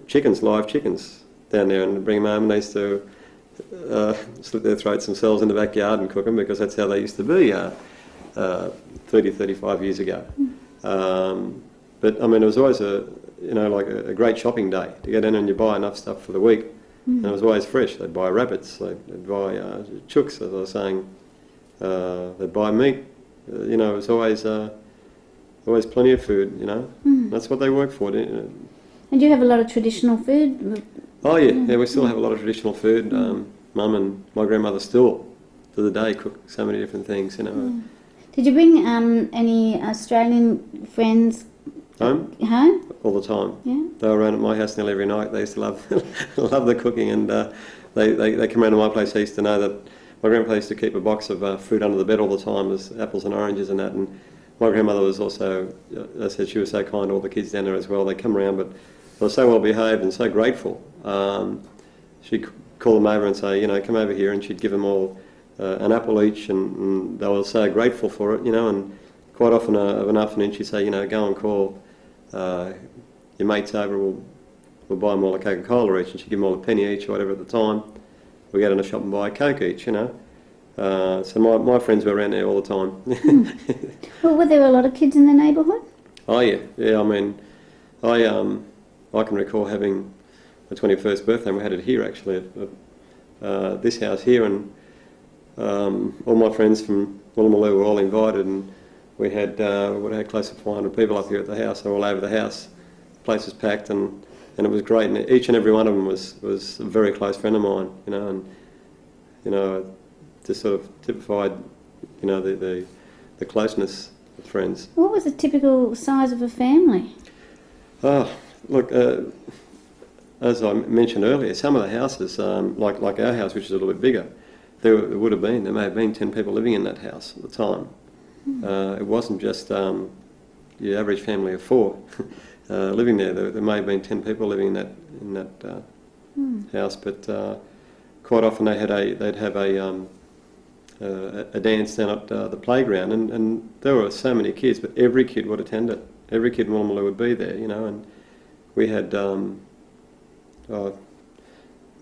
chickens, live chickens down there, and bring them home, and they used to slit their throats themselves in the backyard and cook them, because that's how they used to be 30, 35 years ago. But I mean, it was always like a great shopping day to get in and you buy enough stuff for the week. And it was always fresh. They'd buy rabbits, they'd buy chooks, as I was saying, they'd buy meat. You know, it was always plenty of food, you know. That's what they worked for. And do you have a lot of traditional food? Oh yeah, we still have a lot of traditional food. Mum and my grandmother still, to the day, cook so many different things, you know. Did you bring any Australian friends home? All the time. Yeah. They were around at my house nearly every night. They used to love the cooking, and they come around to my place. They used to know that my grandpa used to keep a box of fruit under the bed all the time, as apples and oranges and that. And my grandmother was also, I said, she was so kind to all the kids down there as well. They come around, but they were so well behaved and so grateful. She'd call them over and say, you know, come over here, and she'd give them all an apple each, and they were so grateful for it, you know. And quite often of an afternoon she'd say, you know, go and call your mates over, we'll buy them all a Coca-Cola each, and she'd give them all a penny each or whatever at the time. We go to the shop and buy a Coke each, you know. So my friends were around there all the time. Well, were there a lot of kids in the neighbourhood? Oh yeah. I mean, I can recall having my 21st birthday, and we had it here actually at this house here, and all my friends from Woolloomooloo were all invited, and we had close to 400 people up here at the house. They were all over the house. The place was packed, and it was great. And each and every one of them was a very close friend of mine, you know, and you know, just sort of typified, you know, the closeness of friends. What was the typical size of a family? Oh, look, as I mentioned earlier, some of the houses, like our house, which is a little bit bigger, there may have been 10 people living in that house at the time. It wasn't just your average family of 4 living there. There may have been 10 people living in that house, but quite often they'd have a dance down at the playground, and there were so many kids, but every kid would attend it. Every kid in Woolloomooloo would be there, you know, and we had, I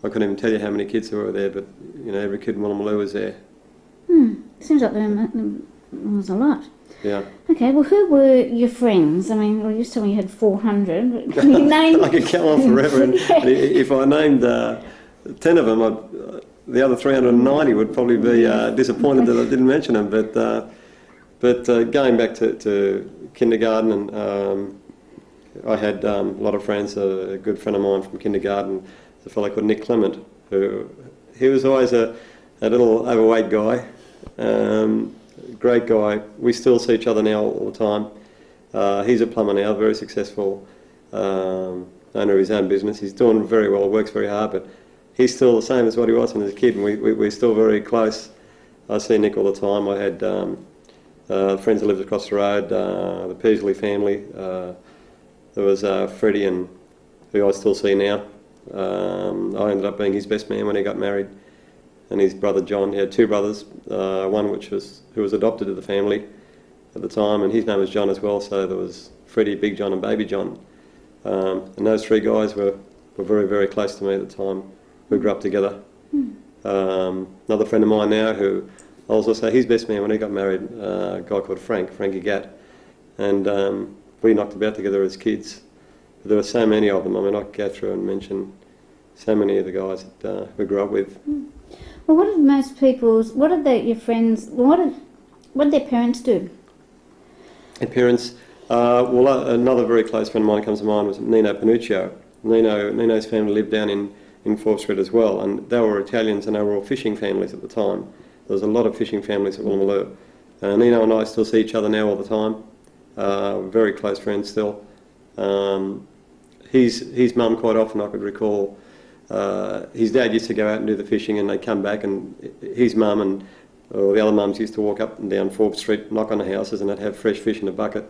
couldn't even tell you how many kids there were there, but, you know, every kid in Woolloomooloo was there. Seems like there was a lot. Yeah. Okay, well, who were your friends? I mean, well, you told me you had 400. Can you name? I could go on forever, and if I named 10 of them, the other 390 would probably be disappointed that I didn't mention them. But going back to kindergarten, and I had a lot of friends. A good friend of mine from kindergarten, a fellow called Nick Clement, he was always a little overweight guy. Great guy. We still see each other now all the time. He's a plumber now, very successful owner of his own business. He's doing very well, works very hard, but he's still the same as what he was when he was a kid, and we're still very close. I see Nick all the time. I had friends that lived across the road, the Peasley family. There was Freddie, and who I still see now. I ended up being his best man when he got married. And his brother John, he had two brothers, one who was adopted to the family at the time, and his name was John as well, so there was Freddie, Big John and Baby John. And those three guys were very, very close to me at the time. We grew up together. Another friend of mine now who I also say his best man when he got married, a guy called Frankie Gatt, and we knocked about together as kids. But there were so many of them. I mean, I could go through and mention so many of the guys that we grew up with. Well, what did your friends, what did their parents do? Their parents, another very close friend of mine comes to mind was Nino Panuccio. Nino's family lived down in Forbes Street as well, and they were Italians and they were all fishing families at the time. There was a lot of fishing families at Woolloomooloo. Nino and I still see each other now all the time, very close friends still. His mum quite often, I could recall, his dad used to go out and do the fishing, and they'd come back, and his mum and the other mums used to walk up and down Forbes Street, knock on the houses, and they'd have fresh fish in a bucket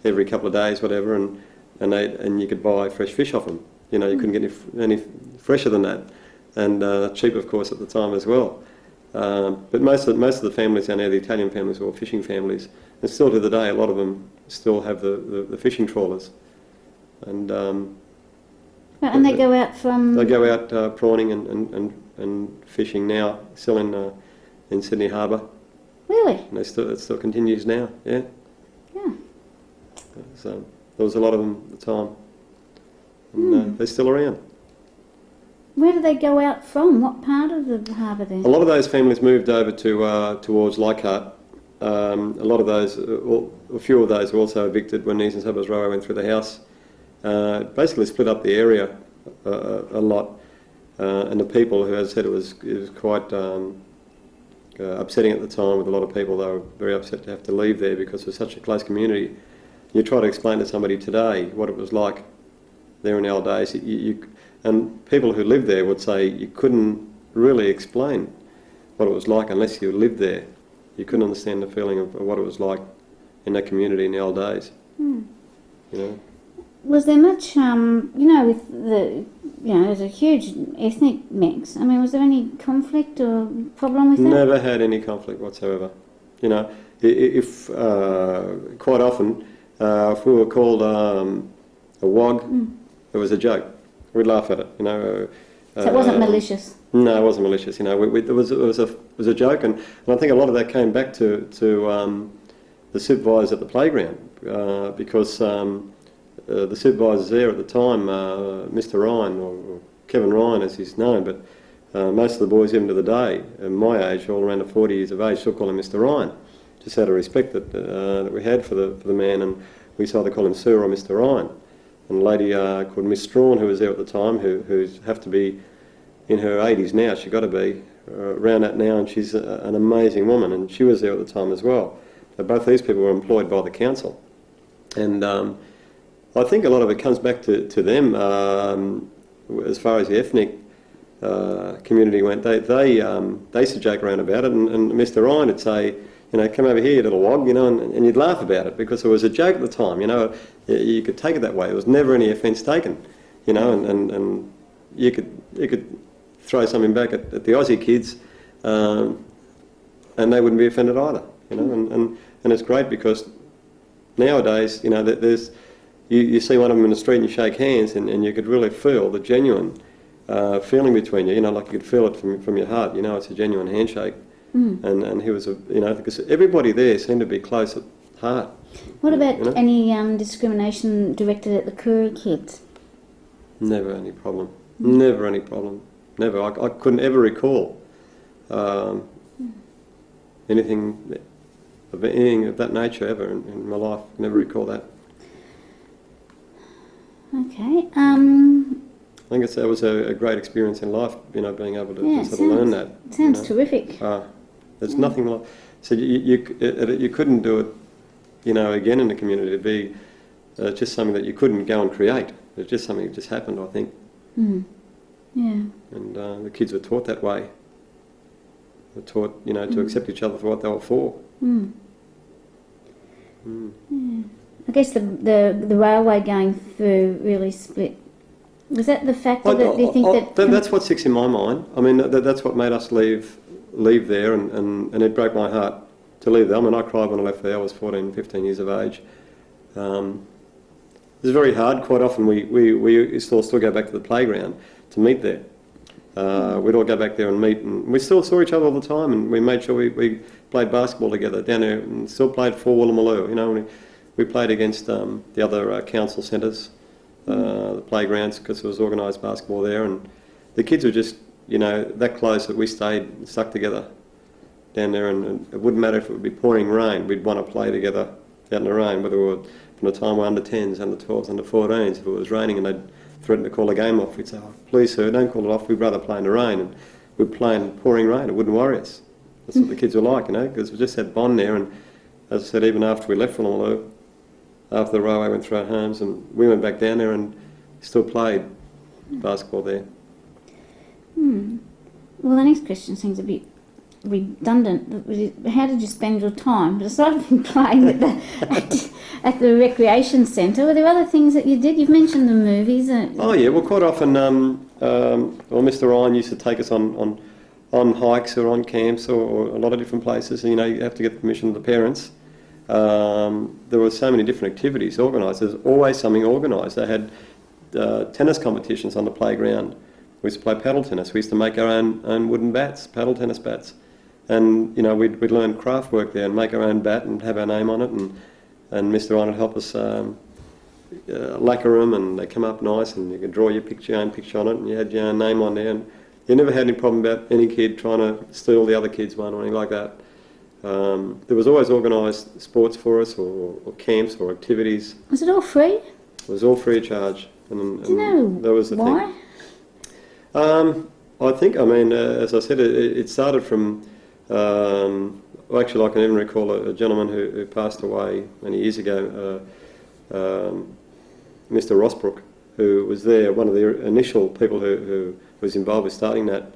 every couple of days, whatever, and you could buy fresh fish off them. You know, you couldn't get any fresher than that, and cheap, of course, at the time as well. But most of the families down there, the Italian families, were all fishing families, and still to the day, a lot of them still have the fishing trawlers, and. And they go out from... They go out prawning and fishing now, still in Sydney Harbour. Really? And it still continues now, yeah. Yeah. So there was a lot of them at the time, and they're still around. Where do they go out from? What part of the harbour then? A lot of those families moved over towards Leichhardt. A lot of those, a few of those were also evicted when Eastern Suburbs Railway went through the house. Basically split up the area a lot, and the people, who, as I said, it was quite upsetting at the time with a lot of people. They were very upset to have to leave there because it was such a close community. You try to explain to somebody today what it was like there in the old days, and people who lived there would say you couldn't really explain what it was like unless you lived there. You couldn't understand the feeling of what it was like in that community in the old days. You know. Was there much, with there's a huge ethnic mix. I mean, was there any conflict or problem with that? Never had any conflict whatsoever. You know, if quite often, if we were called a wog, it was a joke. We'd laugh at it. You know. So it wasn't malicious. No, it wasn't malicious. You know, it was a joke, and I think a lot of that came back to the supervisors at the playground because. The supervisors there at the time, Mr. Ryan, or Kevin Ryan as he's known, but most of the boys even to the day, my age, all around the 40 years of age, still call him Mr. Ryan, just out of respect that we had for the man, and we started to call him Sir or Mr. Ryan. And a lady called Miss Straughan, who was there at the time, who's have to be in her 80s now, she's got to be around that now, and she's an amazing woman, and she was there at the time as well. But both these people were employed by the council, and I think a lot of it comes back to them as far as the ethnic community went. They used to joke around about it, and Mr. Ryan would say, you know, come over here, you little wog, you know, and you'd laugh about it because it was a joke at the time, you know. You could take it that way. There was never any offence taken, you know, and you could throw something back at the Aussie kids and they wouldn't be offended either, you know, and it's great because nowadays, you know, there's... You see one of them in the street and you shake hands and you could really feel the genuine feeling between you, you know, like you could feel it from your heart, you know, it's a genuine handshake. And he was, because everybody there seemed to be close hard. What about You know? any discrimination directed at the Koori kids? Never any problem. Never any problem. Never. I couldn't ever recall anything of that nature ever in my life. Never recall that. Okay. I think it was a great experience in life, you know, being able to sort of learn that. Sounds terrific. There's nothing like. So you couldn't do it, you know, again in the community. It'd be just something that you couldn't go and create. It's just something that just happened, I think. Mm. Yeah. And the kids were taught that way. Were taught, you know, to accept each other for what they were for. Mm. Yeah. I guess the railway going through really split. Was that the factor that do you think that... That's what sticks in my mind. I mean, that's what made us leave there, and it broke my heart to leave there. I mean, I cried when I left there. I was 14, 15 years of age. It was very hard. Quite often we still go back to the playground to meet there. We'd all go back there and meet, and we still saw each other all the time, and we made sure we played basketball together down there, and still played for Woolloomooloo. You know, we played against the other council centres, the playgrounds, because there was organised basketball there, and the kids were just, you know, that close that we stayed stuck together down there, and it wouldn't matter if it would be pouring rain, we'd want to play together out in the rain, whether we were from the time we were under 10s, under 12s, under 14s. If it was raining and they'd threaten to call the game off, we'd say, "Oh, please sir, don't call it off, we'd rather play in the rain," and we'd play in pouring rain. It wouldn't worry us. That's what the kids were like, you know, because we just had bond there. And as I said, even after we left Woolloomooloo, after the railway went through our homes, and we went back down there and still played basketball there. Well, the next question seems a bit redundant. How did you spend your time? Aside from playing at the recreation centre, were there other things that you did? You've mentioned the movies. Oh yeah, well quite often, Mr. Ryan used to take us on hikes or on camps or a lot of different places. And, you know, you have to get the permission of the parents. There were so many different activities organised. There's always something organised. They had tennis competitions on the playground. We used to play paddle tennis. We used to make our own wooden bats, paddle tennis bats. And, you know, we'd learn craft work there and make our own bat and have our name on it. And Mr. Ryan would help us lacquer them, and they come up nice, and you could draw your own picture on it, and you had your own name on there. And you never had any problem about any kid trying to steal the other kid's one or anything like that. There was always organised sports for us, or camps or activities. Was it all free? It was all free of charge. And Do you know that was the why? thing. I think, I mean, as I said, it started from, well, actually I can even recall a gentleman who passed away many years ago, Mr. Rossbrook, who was there, one of the initial people who was involved with starting that.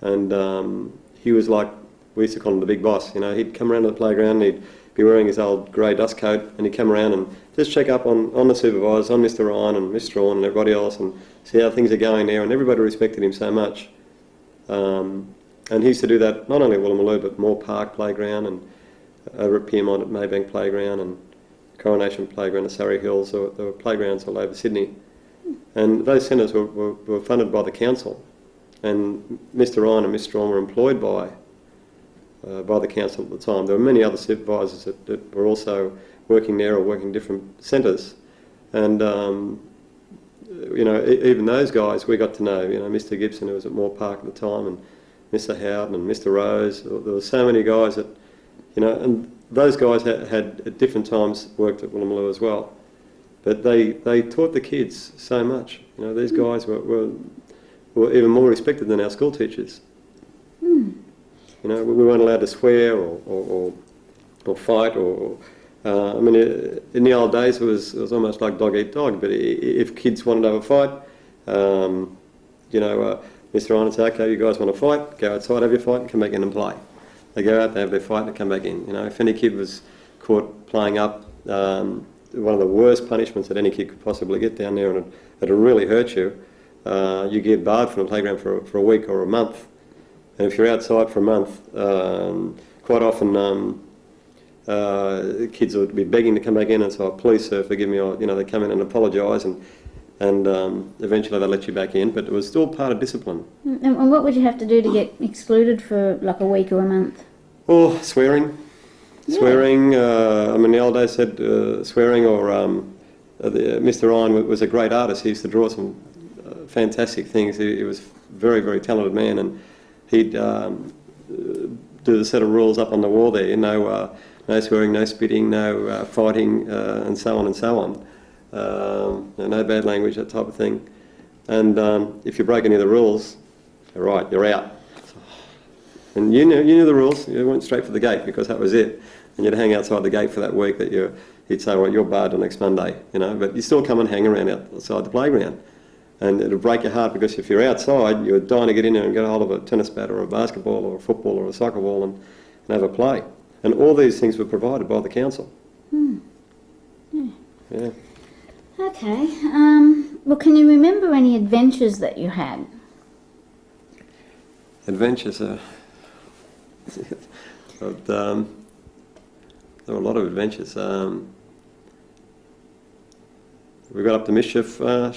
And he was like, we used to call him the big boss. You know, he'd come around to the playground, and he'd be wearing his old grey dust coat, and he'd come around and just check up on the supervisors, on Mr. Ryan and Miss Straughan and everybody else, and see how things are going there. And everybody respected him so much. And he used to do that not only at Woolloomooloo, but Moore Park Playground, and over at Piermont at Maybank Playground, and Coronation Playground at Surry Hills. There were playgrounds all over Sydney. And those centres were funded by the council. And Mr. Ryan and Miss Straughan were employed by the council at the time. There were many other supervisors that were also working there or working different centres. And, you know, even those guys we got to know. You know, Mr. Gibson, who was at Moore Park at the time, and Mr. Howden and Mr. Rose. There were so many guys that, you know, and those guys had at different times worked at Woolloomooloo as well. But they taught the kids so much. You know, these guys were even more respected than our school teachers. You know, we weren't allowed to swear or fight or I mean, in the old days it was almost like dog eat dog. But if kids wanted to have a fight, you know, Mr. Ryan would say, "Okay, you guys want to fight? Go outside, have your fight, and come back in and play." They go out, they have their fight, and come back in. You know, if any kid was caught playing up, one of the worst punishments that any kid could possibly get down there, and it'll really hurt you. You get barred from the playground for a week or a month. And if you're outside for a month, quite often kids would be begging to come back in and say, "Oh, please sir, forgive me," or, you know, they come in and apologise, and eventually they let you back in, but it was still part of discipline. And what would you have to do to get excluded for like a week or a month? Or swearing, Yeah. Swearing, I mean, the old days said swearing, or Mr. Ryan was a great artist. He used to draw some fantastic things. He was a very, very talented man, and he'd do the set of rules up on the wall there. No swearing, no spitting, no fighting, and so on and so on. No bad language, that type of thing. And if you break any of the rules, right, you're out. And you knew the rules. You went straight for the gate because that was it. And you'd hang outside the gate for that week. That he'd say, well, you're barred till next Monday, But you still come and hang around outside the playground. And it'll break your heart because if you're outside, you're dying to get in there and get a hold of a tennis bat or a basketball or a football or a soccer ball and have a play. And all these things were provided by the council. Yeah. Okay. Well, can you remember any adventures that you had? Adventures but, there were a lot of adventures. We got up to mischief. I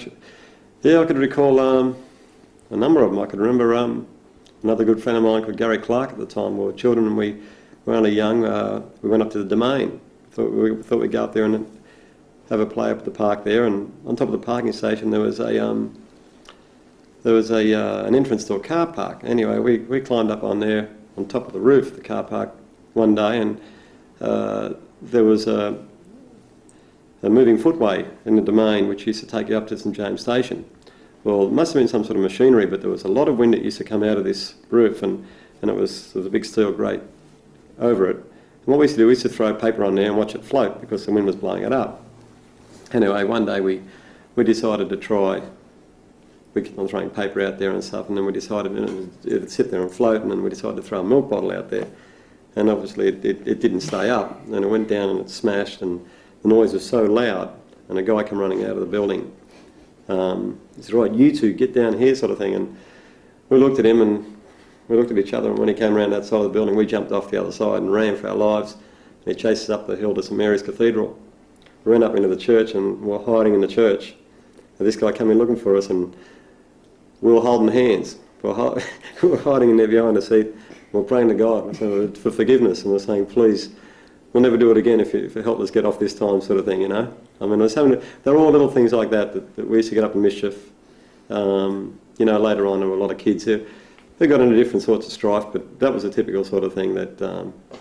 could recall a number of them. I could remember another good friend of mine called Gary Clark at the time. We were children and we were only young. We went up to the Domain. Thought we'd go up there and have a play up at the park there. And on top of the parking station there was an entrance to a car park. Anyway, we climbed up on there on top of the roof of the car park one day, and there was a moving footway in the Domain which used to take you up to St James Station. Well, it must have been some sort of machinery, but there was a lot of wind that used to come out of this roof, and there was a big steel grate over it. And what we used to do, we used to throw paper on there and watch it float because the wind was blowing it up. Anyway, one day we decided to try. We kept on throwing paper out there and stuff, and then we decided it would sit there and float, and then we decided to throw a milk bottle out there. And obviously it didn't stay up, and it went down and it smashed, and the noise was so loud, and a guy came running out of the building. He said, right, you two get down here, sort of thing. And we looked at him and we looked at each other, and when he came around that side of the building, we jumped off the other side and ran for our lives. And he chased us up the hill to St Mary's Cathedral. We ran up into the church and we were hiding in the church. And this guy came in looking for us, and we were holding hands. We were hiding in there behind a seat. We were praying to God for forgiveness, and we were saying, please, we'll never do it again if you help us get off this time, sort of thing, I mean, there were all little things like that we used to get up in mischief. Later on there were a lot of kids who got into different sorts of strife, but that was a typical sort of thing that...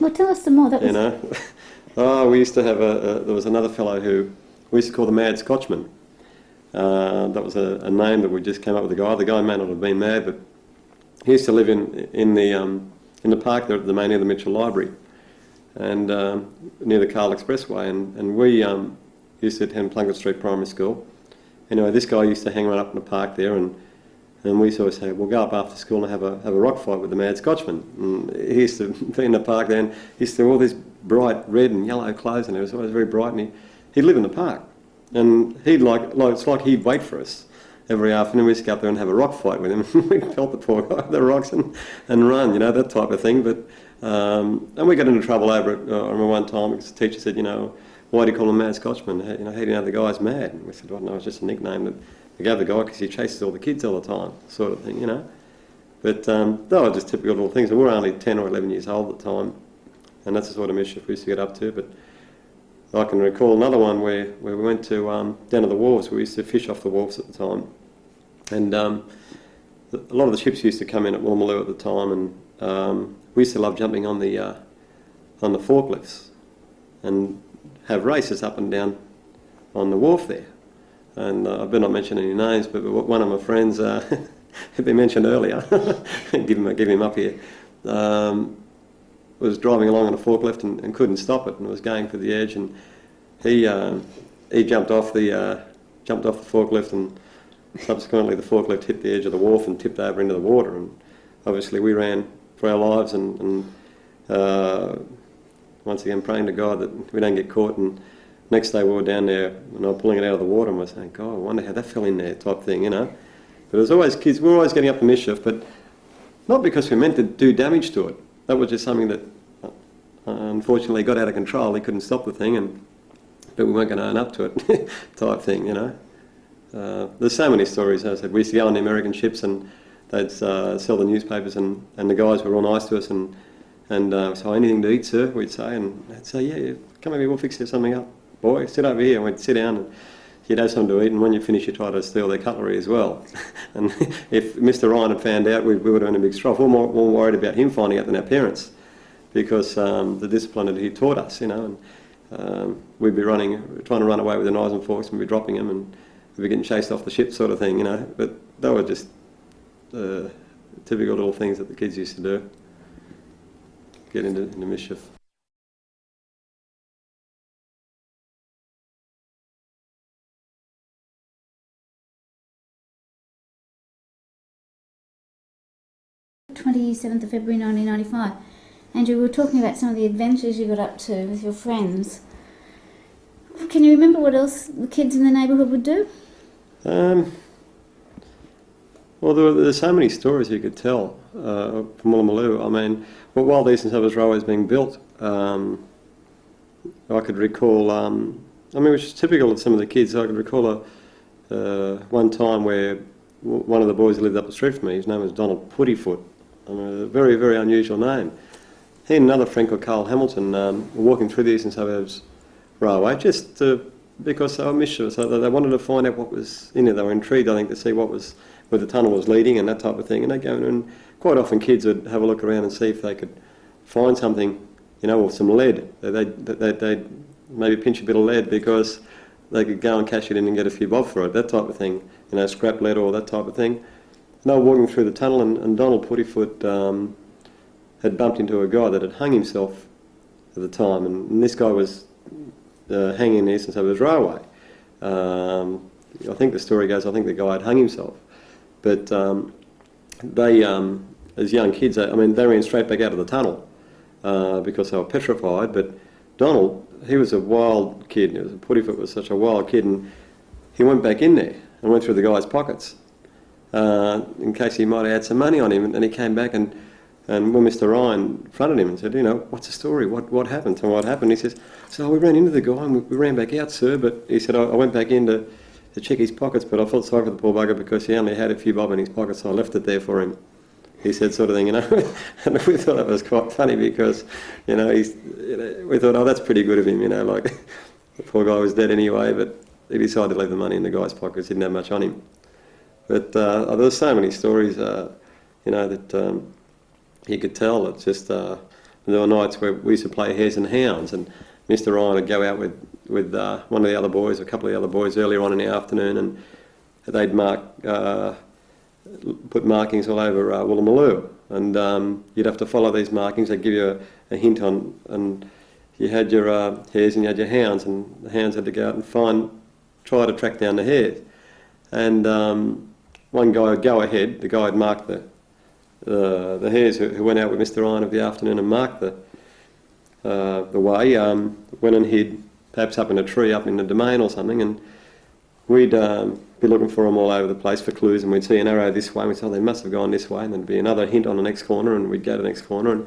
well, tell us some more. That was... we used to have there was another fellow who we used to call the Mad Scotchman. That was a name that we just came up with. The guy may not have been mad, but he used to live in the park there at the main near the Mitchell Library, and near the Carl Expressway, and we used to attend Plunkett Street Primary School. Anyway, this guy used to hang around up in the park there, and we sort of say, we'll go up after school and have a rock fight with the Mad Scotchman. And he used to be in the park then. He used to wear all these bright red and yellow clothes, and it was always very bright, and he'd live in the park. And he'd it's like he'd wait for us every afternoon. We used to go up there and have a rock fight with him. We'd pelt the poor guy with the rocks and run, that type of thing. But and we got into trouble over it. I remember one time because the teacher said, why do you call him Mad Scotchman? How do you know the guy's mad? And we said, well, no, it's just a nickname that we gave the guy because he chases all the kids all the time, sort of thing, But they were just typical little things. And we were only 10 or 11 years old at the time, and that's the sort of mischief we used to get up to. But I can recall another one where we went to down to the wharves. We used to fish off the wharves at the time, and a lot of the ships used to come in at Woolloomooloo at the time, and we used to love jumping on the forklifts and have races up and down on the wharf there. And I better not mention any names, but one of my friends, who'd been mentioned earlier, give him up here, was driving along on a forklift and couldn't stop it and was going for the edge, and he jumped off the forklift, and subsequently the forklift hit the edge of the wharf and tipped over into the water, and obviously we ran for our lives and once again praying to God that we don't get caught. And next day we were down there and I was pulling it out of the water and we were saying, God, I wonder how that fell in there, type thing, But there's always kids, we were always getting up to mischief, but not because we meant to do damage to it. That was just something that unfortunately got out of control. He couldn't stop the thing, but we weren't going to own up to it, type thing, There's so many stories. As I said, we used to go on the American ships and they'd sell the newspapers, and the guys were all nice to us, and And so, anything to eat, sir, we'd say. And they'd say, yeah, come over here, we'll fix you something up. Boy, sit over here. And we'd sit down and you'd have something to eat, and when you finish, you try to steal their cutlery as well. And if Mr. Ryan had found out, we would have been in a big strife. We're more worried about him finding out than our parents, because the discipline that he taught us, you know, and we'd be trying to run away with the knives and forks, and we'd be dropping them, and we'd be getting chased off the ship, sort of thing, you know. But they were just typical little things that the kids used to do, get into mischief. "27th of February 1995. Andrew, we were talking about some of the adventures you got up to with your friends. Can you remember what else the kids in the neighbourhood would do? Well, there's so many stories you could tell from Woolloomooloo. I mean, while the Eastern Suburbs Railway was being built, I could recall, I mean, which is typical of some of the kids. I could recall one time where one of the boys who lived up the street from me, his name was Donald Puttyfoot. I mean, a very, very unusual name. He and another friend called Carl Hamilton were walking through the Eastern Suburbs Railway just because they were mischievous. So they wanted to find out what was in it. They were intrigued, I think, to see where the tunnel was leading and that type of thing. And they'd go in, and quite often kids would have a look around and see if they could find something, you know, or some lead. They'd maybe pinch a bit of lead because they could go and cash it in and get a few bob for it, that type of thing. You know, scrap lead or that type of thing. And they were walking through the tunnel, and Donald Puttyfoot had bumped into a guy that had hung himself at the time, and this guy was hanging in the Eastern Suburbs Railway. I think the story goes, I think the guy had hung himself. But they, as young kids, they ran straight back out of the tunnel because they were petrified. But Donald, he was a wild kid. Puttyfoot was such a wild kid, and he went back in there and went through the guy's pockets in case he might have had some money on him. And he came back, and when Mr. Ryan fronted him and said, you know, what's the story? What happened? And what happened? He says, so we ran into the guy and we ran back out, sir. But he said, I went back in to check his pockets, but I felt sorry for the poor bugger because he only had a few bob in his pockets, so I left it there for him. He said, sort of thing, you know. And we thought that was quite funny because, you know, we thought, oh, that's pretty good of him, you know, like the poor guy was dead anyway, but he decided to leave the money in the guy's pockets. He didn't have much on him. But there's so many stories, you know, that you could tell. It's just there were nights where we used to play hares and hounds, and Mr. Ryan would go out with one of the other boys, a couple of the other boys, earlier on in the afternoon, and they'd put markings all over Woolloomooloo, and you'd have to follow these markings. They'd give you a hint on, and you had your hares and you had your hounds, and the hounds had to go out and try to track down the hares. And one guy would go ahead. The guy had marked the hares who went out with Mr. Ryan of the afternoon and marked the way, went and hid, perhaps up in a tree, up in the domain or something, and we'd be looking for them all over the place for clues, and we'd see an arrow this way, and we'd say, oh, they must have gone this way, and there'd be another hint on the next corner, and we'd go to the next corner, and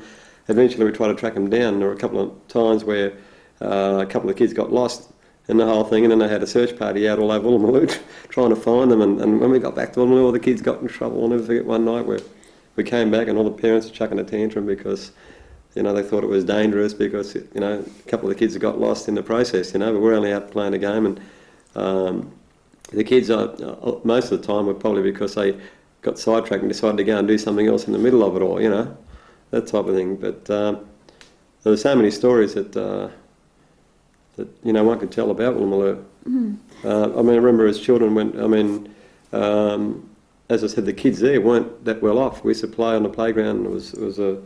eventually we'd try to track them down. There were a couple of times where a couple of kids got lost in the whole thing, and then they had a search party out all over Woolloomooloo trying to find them, and when we got back to Woolloomooloo, all the kids got in trouble. I'll never forget one night where we came back and all the parents were chucking a tantrum because, you know, they thought it was dangerous because, you know, a couple of the kids had got lost in the process, you know, but we're only out playing a game, and the kids, most of the time, were probably because they got sidetracked and decided to go and do something else in the middle of it all, you know, that type of thing. But there were so many stories that you know, one could tell about Woolloomooloo. I remember as children as I said, the kids there weren't that well off. We used to play on the playground. It was a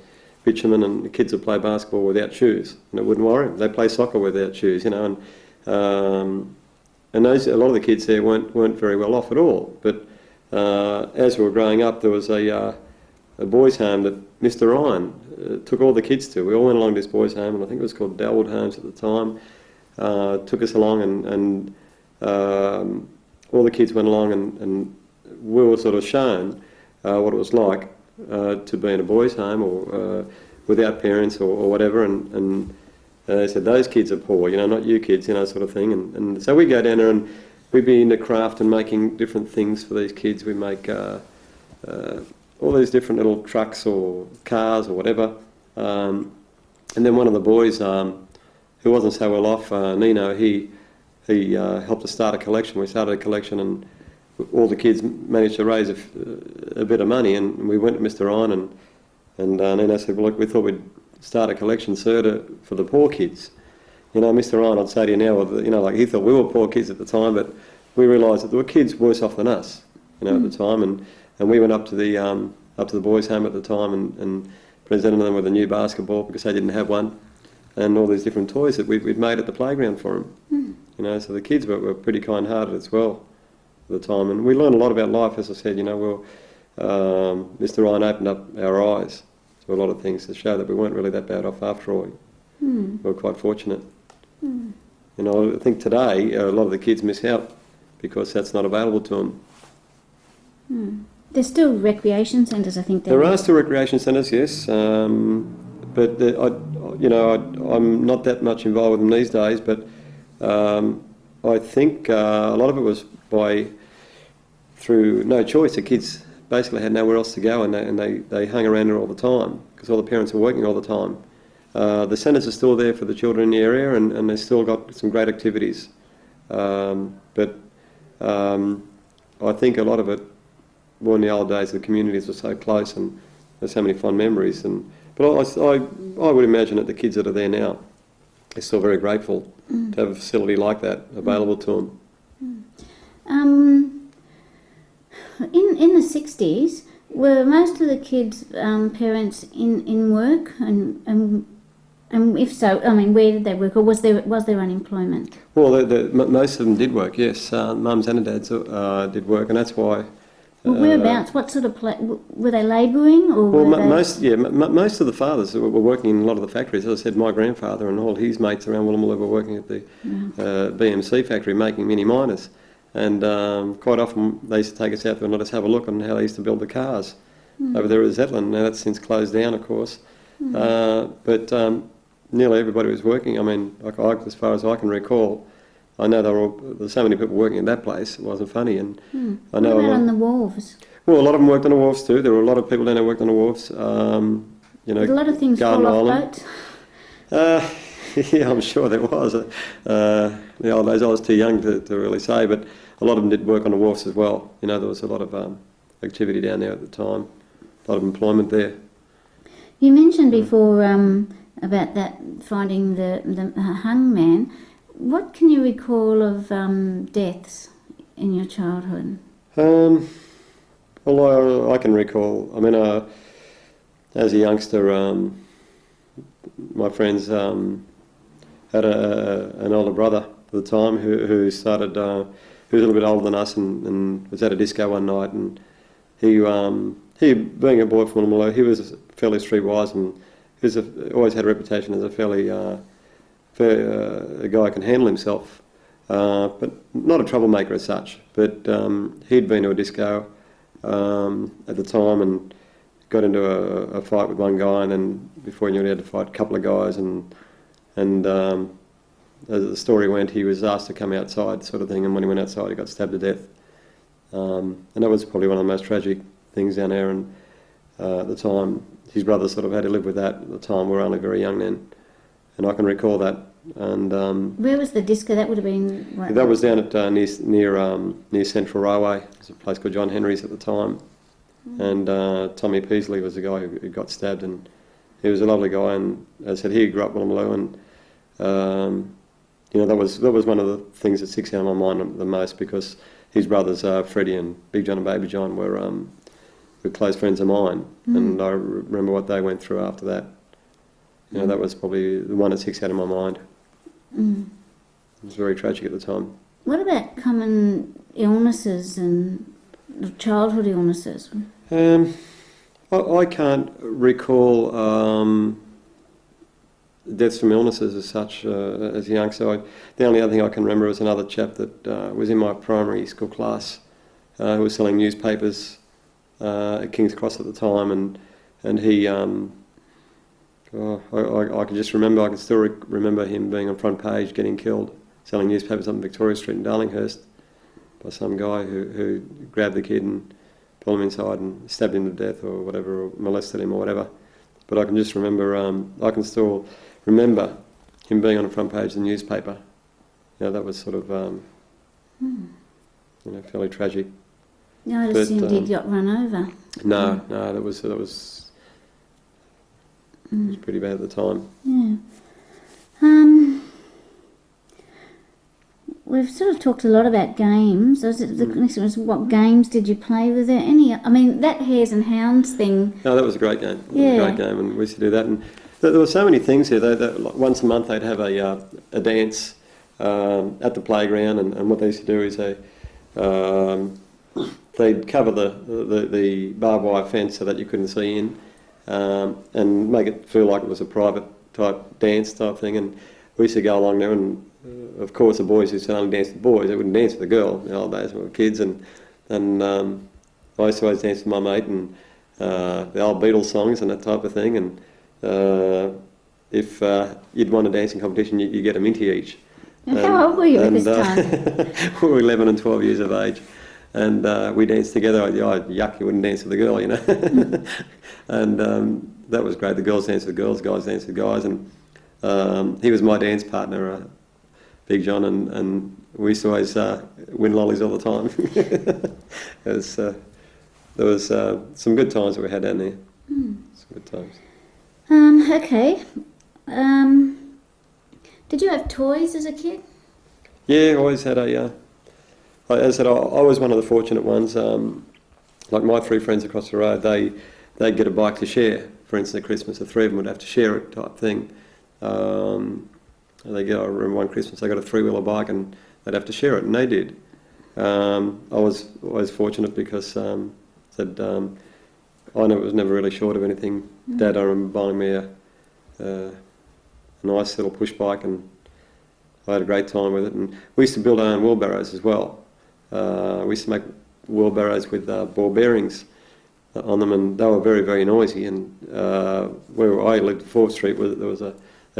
bitumen, and the kids would play basketball without shoes, and it wouldn't worry them. They play soccer without shoes, you know, and a lot of the kids there weren't very well off at all. But as we were growing up, there was a boys' home that Mr. Ryan took all the kids to. We all went along to this boys' home, and I think it was called Dalwood Homes at the time. Took us along, and all the kids went along, and we were sort of shown what it was like to be in a boys' home or without parents or whatever, and they said, those kids are poor, you know, not you kids, you know, sort of thing. And so we go down there and we'd be into craft and making different things for these kids. We make all these different little trucks or cars or whatever, And then one of the boys, who wasn't so well off, Nino, he helped us start a collection. We started a collection, and all the kids managed to raise a bit of money, and we went to Mr. Ryan, and Nino said, well, look, we thought we'd start a collection, sir, for the poor kids. You know, Mr. Ryan, I'd say to you now, you know, like he thought we were poor kids at the time, but we realised that there were kids worse off than us, you know, at the time, and we went up to the boys' home at the time and presented them with a new basketball because they didn't have one, and all these different toys that we'd made at the playground for them. You know, so the kids were pretty kind-hearted as well at the time, and we learned a lot about life, as I said. You know, Mr. Ryan opened up our eyes to a lot of things to show that we weren't really that bad off after all. We were quite fortunate. You know, I think today a lot of the kids miss out because that's not available to them. There's still recreation centres, I think. There are still recreation centres, yes, but I'm not that much involved with them these days. But I think a lot of it was through no choice. The kids basically had nowhere else to go, and they hung around there all the time because all the parents were working all the time. The centres are still there for the children in the area, and they've still got some great activities. But I think a lot of it, well, in the old days, the communities were so close, and there's so many fond memories. But I would imagine that the kids that are there now are still very grateful to have a facility like that available to them. In the 60s, were most of the kids' parents in work, and if so, I mean, where did they work, or was there unemployment? Well, most of them did work, yes. Mums and dads did work, and that's why. Well, whereabouts? What sort of were they labouring, or well, were they... most of the fathers were working in a lot of the factories. As I said, my grandfather and all his mates around Woolloomooloo were working at the BMC factory making mini miners, and quite often they used to take us out there and let us have a look on how they used to build the cars over there at Zetland. Now that's since closed down, of course, but nearly everybody was working. I mean, as far as I can recall, I know there's so many people working at that place. It wasn't funny, and I know. What about on the wharves? Well, a lot of them worked on the wharves too. There were a lot of people down there who worked on the wharves. You know, did a lot of things Garden fall Island. off boats? Yeah, I'm sure there was. The old days, I was too young to really say, but a lot of them did work on the wharves as well. You know, there was a lot of activity down there at the time, a lot of employment there. You mentioned before about that finding the hung man. What can you recall of deaths in your childhood? Well, I can recall. I mean, as a youngster, my friends had an older brother at the time who started. Who was a little bit older than us, and was at a disco one night, and he being a boy from Woolloomooloo, he was fairly streetwise, and he always had a reputation as a fairly a guy who can handle himself, but not a troublemaker as such. But he'd been to a disco at the time and got into a fight with one guy, and then before he knew it, he had to fight a couple of guys, and as the story went, he was asked to come outside, sort of thing, and when he went outside, he got stabbed to death. And that was probably one of the most tragic things down there. And at the time, his brother sort of had to live with that. At the time, we were only very young then, and I can recall that. And where was the disco? That would have been. What? That was down at near Central Railway. It was a place called John Henry's at the time, and Tommy Peasley was the guy who got stabbed, and he was a lovely guy. And as I said, he grew up in Woolloomooloo, and you know, that was one of the things that sticks out in my mind the most, because his brothers, Freddie and Big John and Baby John, were close friends of mine, and I remember what they went through after that. You know, that was probably the one that sticks out in my mind. It was very tragic at the time. What about common illnesses and childhood illnesses? I can't recall deaths from illnesses as such as a youngster. The only other thing I can remember was another chap that was in my primary school class who was selling newspapers at King's Cross at the time, and he I can just remember, I can still remember him being on front page getting killed selling newspapers up in Victoria Street in Darlinghurst by some guy who grabbed the kid and pulled him inside and stabbed him to death or whatever, or molested him or whatever. but I can just remember, I can still remember him being on the front page of the newspaper. You know, that was sort of, you know, fairly tragic. Yeah, I assumed he'd got run over. No, that was pretty bad at the time. Yeah. We've sort of talked a lot about games. The next one was, what games did you play? Was there any? I mean, that Hares and Hounds thing. No, that was a great game. It was a great game, and we used to do that. And there were so many things here. Like once a month they'd have a dance at the playground, and what they used to do is they'd cover the barbed wire fence so that you couldn't see in, and make it feel like it was a private type dance type thing. And we used to go along there, and of course the boys used to only dance with boys. They wouldn't dance with the girl in the old days when we were kids. And I used to always dance with my mate, and the old Beatles songs and that type of thing. And if you'd won a dancing competition, you get a minty each. And how old were you at this time? We were 11 and 12 years of age, and we danced together. Yuck, you wouldn't dance with the girl, you know. And that was great. The girls danced with girls, guys danced with guys, and he was my dance partner, Big John, and we used to always win lollies all the time. There was some good times that we had down there. Some good times. Okay. Did you have toys as a kid? Yeah, I always had as I said, I was one of the fortunate ones. Like my three friends across the road, they'd get a bike to share. For instance, at Christmas, the three of them would have to share it type thing. I remember one Christmas they got a three-wheeler bike and they'd have to share it, and they did. I was always fortunate because I was never really short of anything. Dad, I remember buying me a nice little push bike, and I had a great time with it. And we used to build our own wheelbarrows as well. We used to make wheelbarrows with ball bearings on them, and they were very, very noisy. And where I lived at Forbes Street, there was a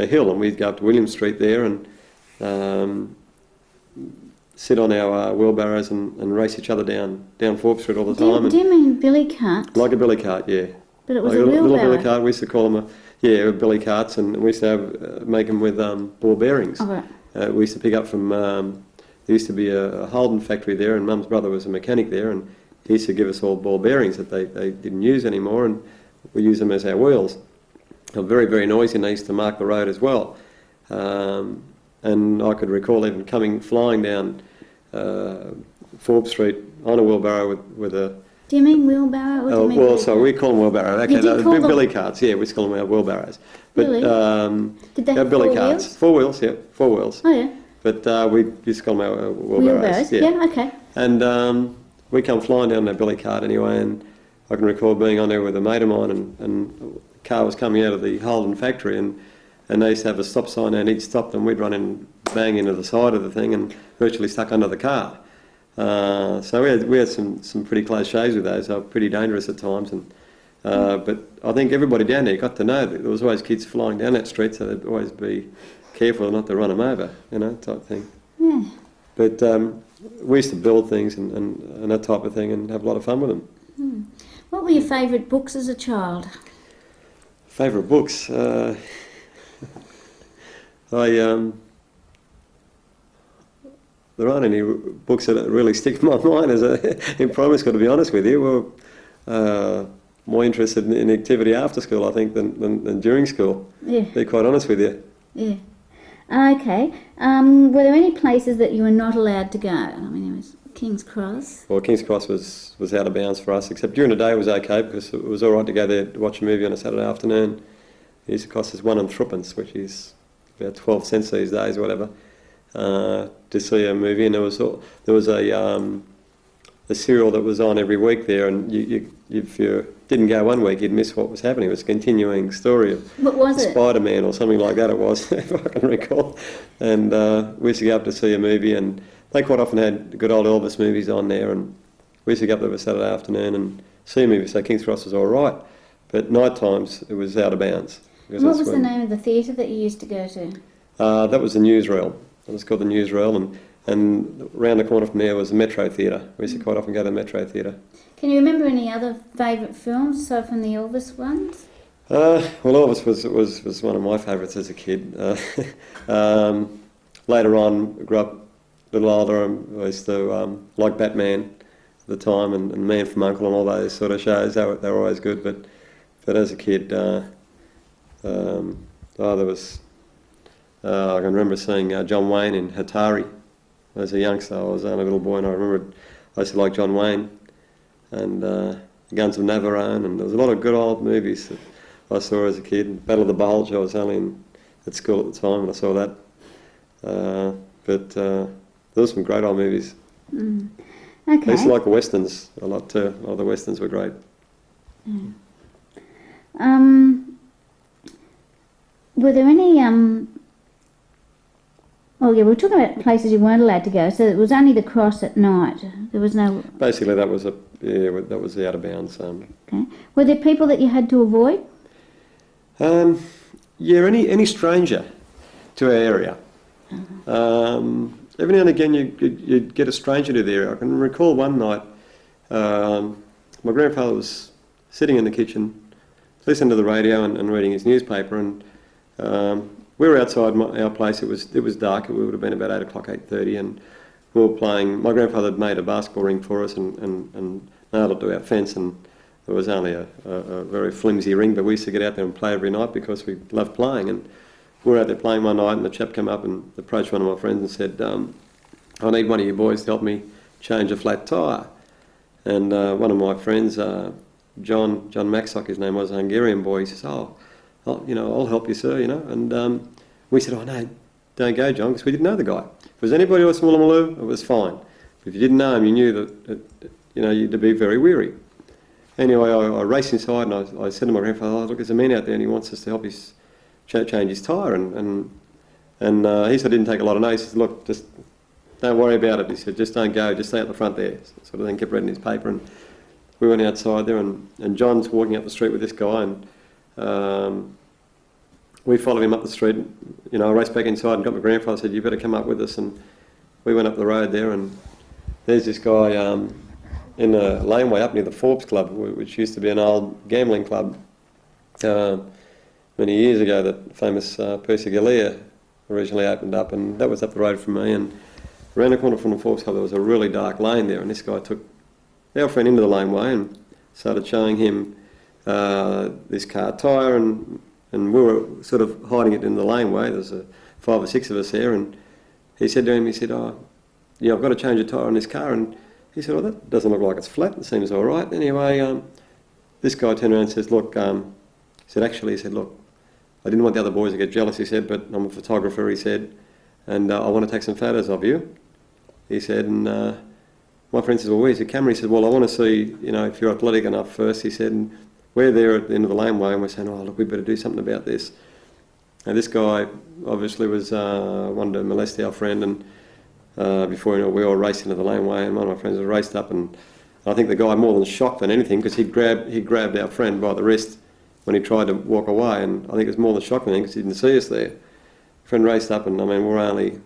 hill, and we'd go up to William Street there and sit on our wheelbarrows and race each other down Forbes Street all the time. Do you mean billy carts? Like a billy cart, yeah. But it was like a wheelbarrow? Little billy cart. We used to call them billy carts, and we used to make them with ball bearings. Oh, right. We used to pick up from, there used to be a Holden factory there, and Mum's brother was a mechanic there, and he used to give us all ball bearings that they didn't use anymore, and we used them as our wheels. They were very, very noisy, and they used to mark the road as well. And I could recall even flying down Forbes Street on a wheelbarrow with a... Do you mean wheelbarrow? Or do you mean well, sorry, we call them wheelbarrow. Okay, billy carts, yeah, we used to call them wheelbarrows. But, really? Did they have billy four carts. wheels? 4 wheels, yeah, 4 wheels. Oh, yeah. But we used to call them wheelbarrows. Yeah, okay. And we come flying down that billy cart anyway, and I can recall being on there with a mate of mine, and the car was coming out of the Holden factory, and they used to have a stop sign, and each stopped, and we'd run and bang into the side of the thing and virtually stuck under the car. So we had some pretty close shaves with those. They were pretty dangerous at times, and but I think everybody down there got to know that there was always kids flying down that street, so they'd always be careful not to run them over, you know, type thing. Yeah. But we used to build things and that type of thing, and have a lot of fun with them. What were your favourite books as a child? Favourite books? There aren't any books that really stick in my mind in primary school, to be honest with you. We're more interested in activity after school, I think, than during school. Yeah. To be quite honest with you. Yeah. Okay. Were there any places that you were not allowed to go? I mean, there was King's Cross. Well, King's Cross was out of bounds for us, except during the day it was okay because it was all right to go there to watch a movie on a Saturday afternoon. It used to cost us 1 and 3pence, which is about 12 cents these days or whatever, to see a movie. And there was a serial that was on every week there, and if you didn't go one week, you'd miss what was happening. It was a continuing story of Spider-Man or something like that it was, if I can recall. And we used to go up to see a movie, and they quite often had good old Elvis movies on there, and we used to go up there a Saturday afternoon and see a movie, so King's Cross was all right. But night times, it was out of bounds. What was the name of the theatre that you used to go to? That was the Newsreel. It was called the Newsreel, and round the corner from there was the Metro Theatre. We used to quite often go to the Metro Theatre. Can you remember any other favourite films, aside from the Elvis ones? Well, Elvis was one of my favourites as a kid. Later on, I grew up a little older, and I used to like Batman at the time, and Man from U.N.C.L. and all those sort of shows. They were always good, but as a kid, there was... I can remember seeing John Wayne in Hatari as a youngster. I was only a little boy, and I remember I used to like John Wayne and Guns of Navarone, and there was a lot of good old movies that I saw as a kid. Battle of the Bulge, I was only at school at the time, and I saw that. But there were some great old movies. Mm. Okay. I used to like the westerns a lot too. A lot of the westerns were great. Mm. Were there any... Oh yeah, we were talking about places you weren't allowed to go. So it was only the cross at night. There was no... Basically, that was the out of bounds. Okay. Were there people that you had to avoid? Yeah, any stranger to our area. Every now and again you'd get a stranger to the area. I can recall one night my grandfather was sitting in the kitchen listening to the radio and reading his newspaper, and we were outside our place. It was dark. It would have been about 8 o'clock, 8:30, and we were playing. My grandfather had made a basketball ring for us and nailed it to our fence, and it was only a very flimsy ring, but we used to get out there and play every night because we loved playing. And we were out there playing one night, and the chap came up and approached one of my friends and said, I need one of you boys to help me change a flat tyre. And one of my friends, John Maxock, his name was, a Hungarian boy, he says, I'll help you, sir, And we said, no, don't go, John, because we didn't know the guy. If it was anybody else in Woolloomooloo, it was fine. But if you didn't know him, you knew that you'd be very weary. Anyway, I raced inside and I said to my grandfather, look, there's a man out there and he wants us to help change his tyre. And he said, didn't take a lot of notice. He said, look, just don't worry about it. He said, just don't go, just stay at the front there. Sort of thing, kept reading his paper. And we went outside there and John's walking up the street with this guy, and we followed him up the street. I raced back inside and got my grandfather and said, you better come up with us. And we went up the road there, and there's this guy in a laneway up near the Forbes Club, which used to be an old gambling club many years ago, that famous Percy Galea originally opened up, and that was up the road from me. And around the corner from the Forbes Club there was a really dark lane there, and this guy took our friend into the laneway and started showing him this car tyre, and we were sort of hiding it in the laneway. There's 5 or 6 of us there, and he said to him, I've got to change a tyre on this car. And he said, that doesn't look like it's flat, it seems all right. Anyway, this guy turned around and says, look, look, I didn't want the other boys to get jealous, he said, but I'm a photographer, he said, and I want to take some photos of you, he said. And my friend says, well, where's your camera? He said, well, I want to see, if you're athletic enough first, he said. And we're there at the end of the laneway and we're saying, look, we better do something about this. And this guy obviously was wanted to molest our friend, and before we all raced into the laneway, and one of my friends was raced up, and I think the guy more than shocked than anything, because he grabbed our friend by the wrist when he tried to walk away, and I think it was more than shocked than anything because he didn't see us there. Friend raced up, and we were only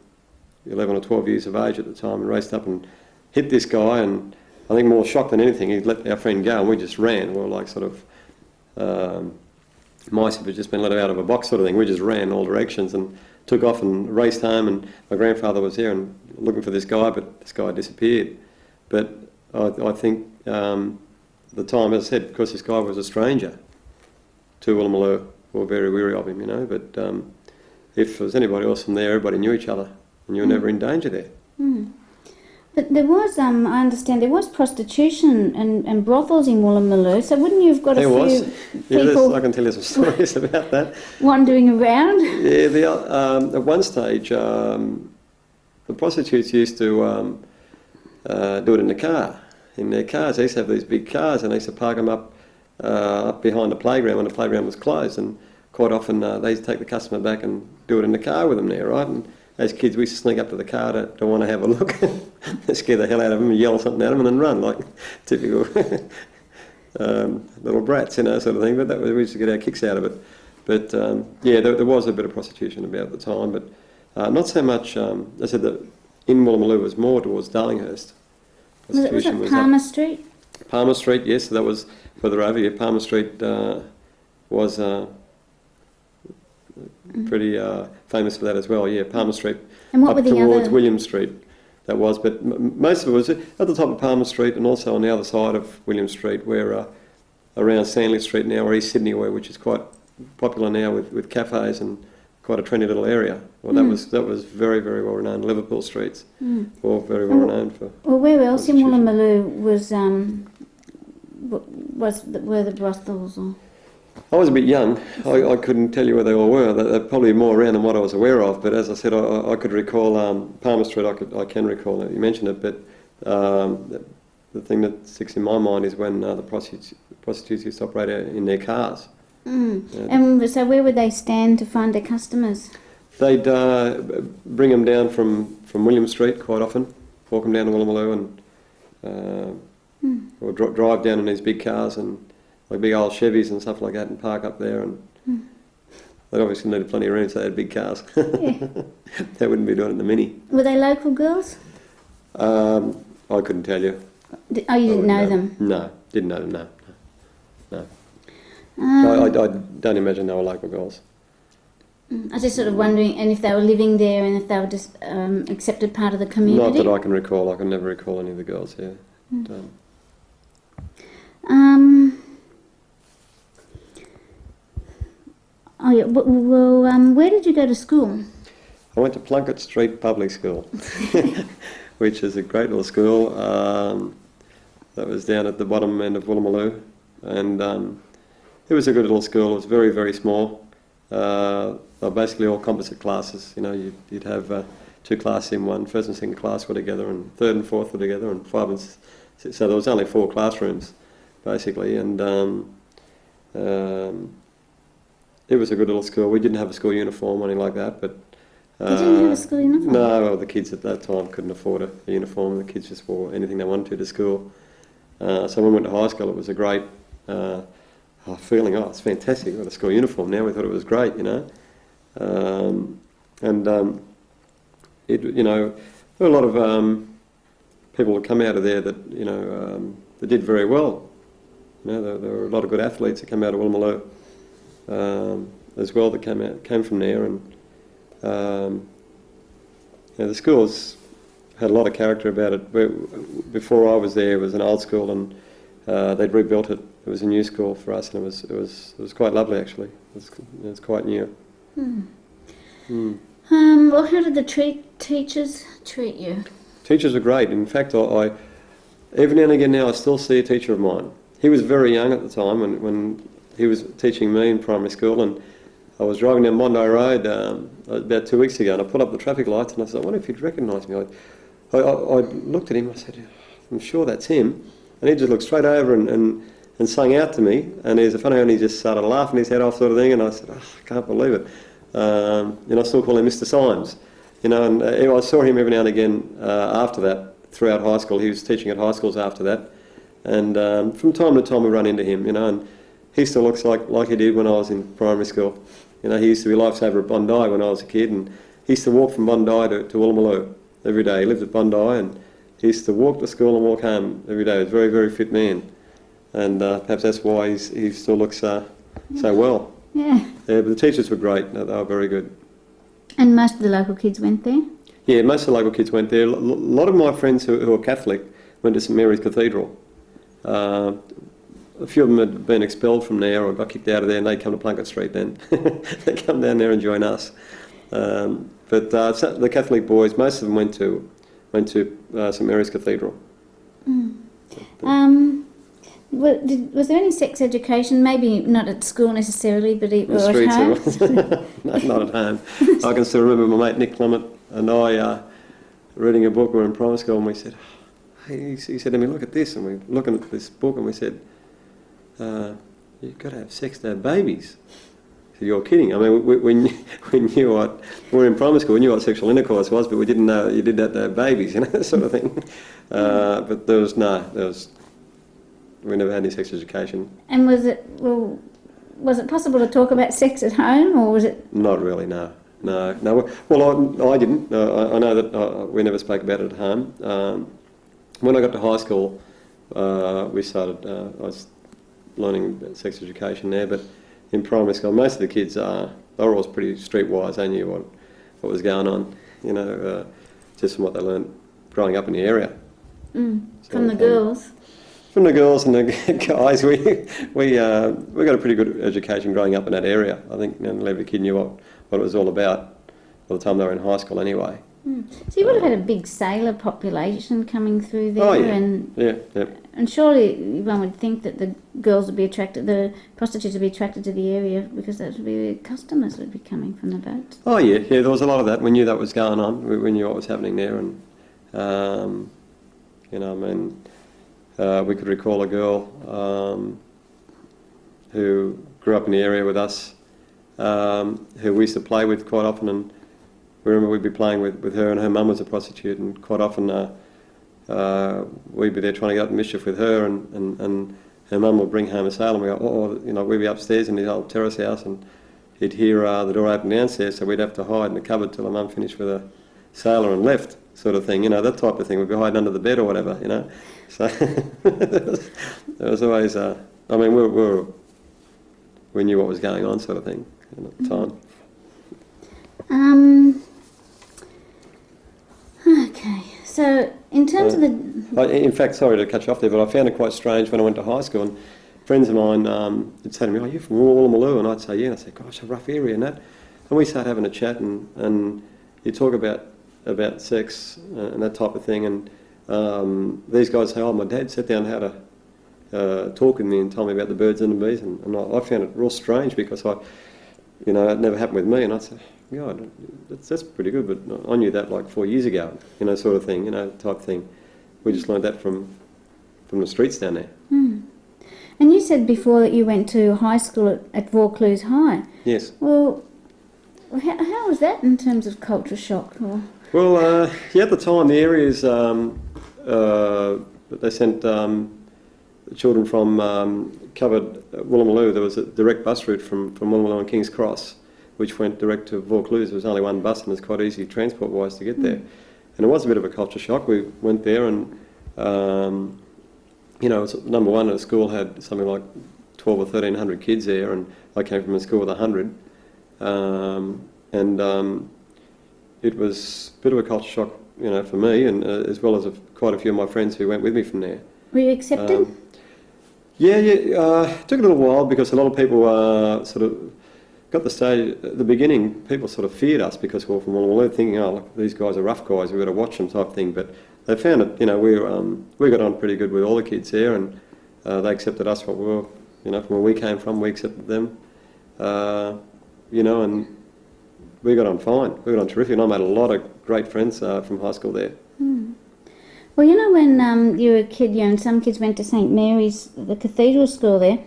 11 or 12 years of age at the time, and raced up and hit this guy, and I think more shocked than anything, he let our friend go and we just ran. We were like sort of mice who had just been let out of a box sort of thing. We just ran all directions and took off and raced home, and my grandfather was there and looking for this guy, but this guy disappeared. But I think at the time, as I said, because this guy was a stranger to Woolloomooloo, we were very weary of him, but if there was anybody else from there, everybody knew each other and you were never in danger there. Mm. But there was, I understand, there was prostitution and brothels in Woolloomooloo, so wouldn't you have got there a few people... Yeah, I can tell you some stories about that. Wandering around? Yeah, at one stage, the prostitutes used to do it in their cars. They used to have these big cars, and they used to park them up behind the playground when the playground was closed, and quite often they used to take the customer back and do it in the car with them there, right? And as kids, we used to sneak up to the car to want to have a look, scare the hell out of them and yell something at them and then run, like typical little brats, sort of thing. But we used to get our kicks out of it. But yeah, there was a bit of prostitution about at the time, but not so much. I said that in Woolloomooloo was more towards Darlinghurst. Was it Palmer Street? Palmer Street, yes. So that was further over here. Palmer Street was pretty famous for that as well. Yeah, Palmer Street, And what up were the towards other? William Street. That was, but most of it was at the top of Palmer Street and also on the other side of William Street, where around Stanley Street now, or East Sydney, which is quite popular now with cafes and quite a trendy little area. Well, that was very, very well renowned. Liverpool streets, all very well renowned for. Well, where else in prostitution. Woolloomooloo were the brothels? Or? I was a bit young. I couldn't tell you where they all were. They're probably more around than what I was aware of. But as I said, I could recall Palmer Street. I can recall it. You mentioned it, but the thing that sticks in my mind is when the prostitutes used to operate in their cars. And so where would they stand to find their customers? They'd bring them down from William Street quite often, walk them down to Woolloomooloo, and or drive down in these big cars and like big old Chevys and stuff like that, and park up there. And they obviously needed plenty of room, so they had big cars. Yeah. They wouldn't be doing it in the Mini. Were they local girls? I couldn't tell you. Oh, you didn't know them? No, didn't know them. No. I don't imagine they were local girls. I was just sort of wondering, and if they were living there, and if they were just accepted part of the community. Not that I can recall. I can never recall any of the girls here. Oh yeah. Well, where did you go to school? I went to Plunkett Street Public School, which is a great little school that was down at the bottom end of Woolloomooloo, and it was a good little school. It was very, very small. They were basically all composite classes. You know, you'd have two classes in one. First and second class were together, and third and fourth were together, and five and six. So there was only 4 classrooms, basically, and it was a good little school. We didn't have a school uniform or anything like that, but You didn't have a school uniform? no, well, the kids at that time couldn't afford a uniform. The kids just wore anything they wanted to school. So when we went to high school, it was a great feeling. Oh, it's fantastic. We've got a school uniform now. We thought it was great, you know. There were a lot of people that come out of there that, you know, that did very well. You know, there were a lot of good athletes that came out of Woolloomooloo as well that came from there, and the school's had a lot of character about it. Before I was there, it was an old school, and they'd rebuilt it. It was a new school for us, and it was quite lovely actually. It was quite new. Well, how did the teachers treat you? Teachers are great. In fact, I every now and again now I still see a teacher of mine. He was very young at the time when he was teaching me in primary school, and I was driving down Bondi Road about 2 weeks ago, and I put up the traffic lights, and I said, I wonder if he'd recognise me. I looked at him, I said, I'm sure that's him. And he just looked straight over and sang out to me, and he's a funny one, he just started laughing his head off sort of thing, and I said, I can't believe it. And I still call him Mr. Symes, you know, and I saw him every now and again after that, throughout high school. He was teaching at high schools after that, and from time to time we run into him, you know, and he still looks like he did when I was in primary school. You know, he used to be lifesaver at Bondi when I was a kid, and he used to walk from Bondi to Woolloomooloo every day. He lived at Bondi, and he used to walk to school and walk home every day. He was a very, very fit man, and perhaps that's why he still looks so well. Yeah. Yeah, but the teachers were great. They were very good. And most of the local kids went there? Yeah, most of the local kids went there. A lot of my friends who are Catholic went to St Mary's Cathedral. A few of them had been expelled from there or got kicked out of there, and they'd come to Plunkett Street then. They'd come down there and join us. But the Catholic boys, most of them went to St Mary's Cathedral. Was there any sex education? Maybe not at school necessarily, but or at home? No, not at home. I can still remember my mate Nick Clement and I reading a book. We were in primary school, and we said, he said to me, look at this, and we're looking at this book, and we said, you've got to have sex to have babies. I said, you're kidding. I mean, we knew what, we were in primary school, we knew what sexual intercourse was, but we didn't know that you did that to have babies, you know, that sort of thing. But we never had any sex education. And was it possible to talk about sex at home, or was it? Not really, no. Well, I didn't. I know that we never spoke about it at home. When I got to high school, I was learning about sex education there, but in primary school. Most of the kids they were always pretty streetwise. They knew what was going on, you know, just from what they learned growing up in the area. From the girls? From the girls and the guys, we got a pretty good education growing up in that area. I think every kid knew what it was all about by the time they were in high school anyway. So you would have had a big sailor population coming through there. Oh yeah, and And surely one would think that the girls would be attracted, the prostitutes would be attracted to the area because that would be customers would be coming from the boats. Oh yeah, there was a lot of that. We knew that was going on. We knew what was happening there, and you know, I mean, we could recall a girl who grew up in the area with us, who we used to play with quite often, and we remember we'd be playing with her, and her mum was a prostitute, and quite often we'd be there trying to get up mischief with her, and her mum would bring home a sailor, and we go, you know, we'd be upstairs in the old terrace house, and he'd hear the door open downstairs, so we'd have to hide in the cupboard till her mum finished with a sailor and left, sort of thing, you know, that type of thing. We'd be hiding under the bed or whatever, you know. So there was always, I mean, we knew what was going on, sort of thing, at the time. Okay, so in terms of the... In fact, sorry to cut you off there, but I found it quite strange when I went to high school, and friends of mine would say to me, "Oh, you're from Woolloomooloo?" And I'd say, "Yeah." And I'd say, "Gosh, a rough area and that." And we start having a chat, and you talk about sex and that type of thing, and these guys say, "Oh, my dad sat down and had a talk with me and told me about the birds and the bees," and I found it real strange because it never happened with me, and I'd say, "God, that's pretty good," but I knew that like 4 years ago, you know, sort of thing, you know, type thing. We just learned that from the streets down there. And you said before that you went to high school at Vaucluse High. Yes. Well, how was that in terms of culture shock? Or? Well, yeah, at the time, the areas, they sent children from covered Woolloomooloo. There was a direct bus route from Woolloomooloo and King's Cross, which went direct to Vaucluse. There was only one bus, and it's quite easy transport-wise to get there. And it was a bit of a culture shock. We went there, and number one, the school had something like 12 or 1300 kids there, and I came from a school with 100. It was a bit of a culture shock, you know, for me, and as well as quite a few of my friends who went with me from there. Were you accepted? It took a little while because a lot of people sort of got the stage at the beginning. People sort of feared us because we were from Woolloomooloo, thinking, "Oh, look, these guys are rough guys. We've got to watch them," type thing. But they found it, you know, we got on pretty good with all the kids there, and they accepted us what we were, you know, from where we came from. We accepted them, you know, and we got on fine. We got on terrific, and I made a lot of great friends from high school there. Well, you know, when you were a kid, and some kids went to St Mary's, the cathedral school there,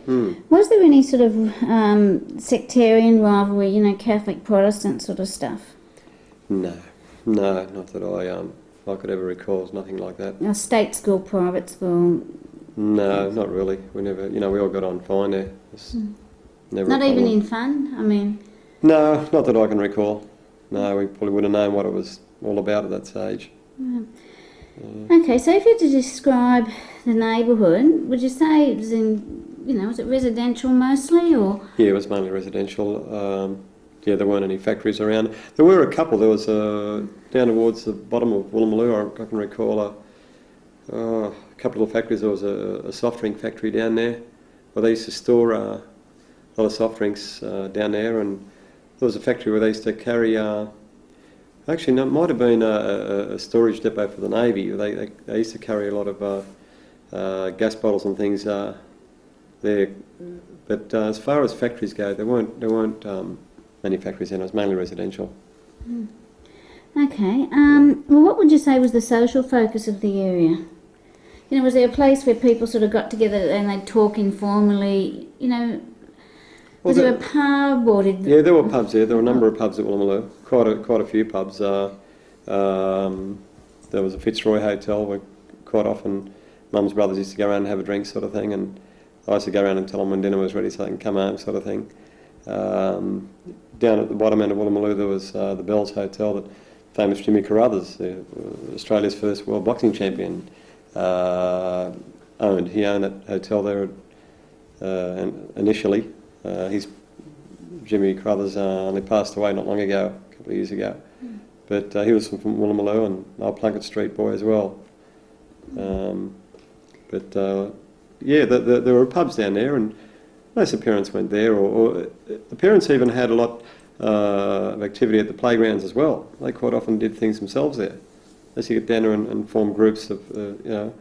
was there any sort of sectarian rivalry, you know, Catholic, Protestant sort of stuff? No, not that I could ever recall. There's nothing like that. A state school, private school? No, not really. We never, you know, we all got on fine there. Never not even in fun? I mean... No, not that I can recall. No, we probably would have known what it was all about at that stage. Okay, so if you had to describe the neighbourhood, would you say it was was it residential mostly, or...? Yeah, it was mainly residential. There weren't any factories around. There were a couple. There was down towards the bottom of Woolloomooloo, I can recall a couple of factories. There was a soft drink factory down there where they used to store a lot of soft drinks down there, and there was a factory where they used to carry... Actually, no, it might have been a storage depot for the Navy. They used to carry a lot of gas bottles and things there. But as far as factories go, there weren't many factories in. It was mainly residential. Okay. Well, what would you say was the social focus of the area? You know, was there a place where people sort of got together and they'd talk informally? You know, was there a pub or did... Yeah, there were pubs there. There were a number of pubs at Woolloomooloo. Quite a few pubs. There was a Fitzroy Hotel where quite often Mum's brothers used to go around and have a drink, sort of thing, and I used to go around and tell them when dinner was ready so they can come home, sort of thing. Down at the bottom end of Woolloomooloo there was the Bells Hotel that famous Jimmy Carruthers, Australia's first world boxing champion, owned. He owned that hotel there initially. Jimmy Carruthers only passed away not long ago, a couple of years ago. But he was from Woolloomooloo, and I'm a Plunkett Street boy as well. Yeah, there were pubs down there, and most of the parents went there, or the parents even had a lot of activity at the playgrounds as well. They quite often did things themselves there. They used to get down there and form groups of, a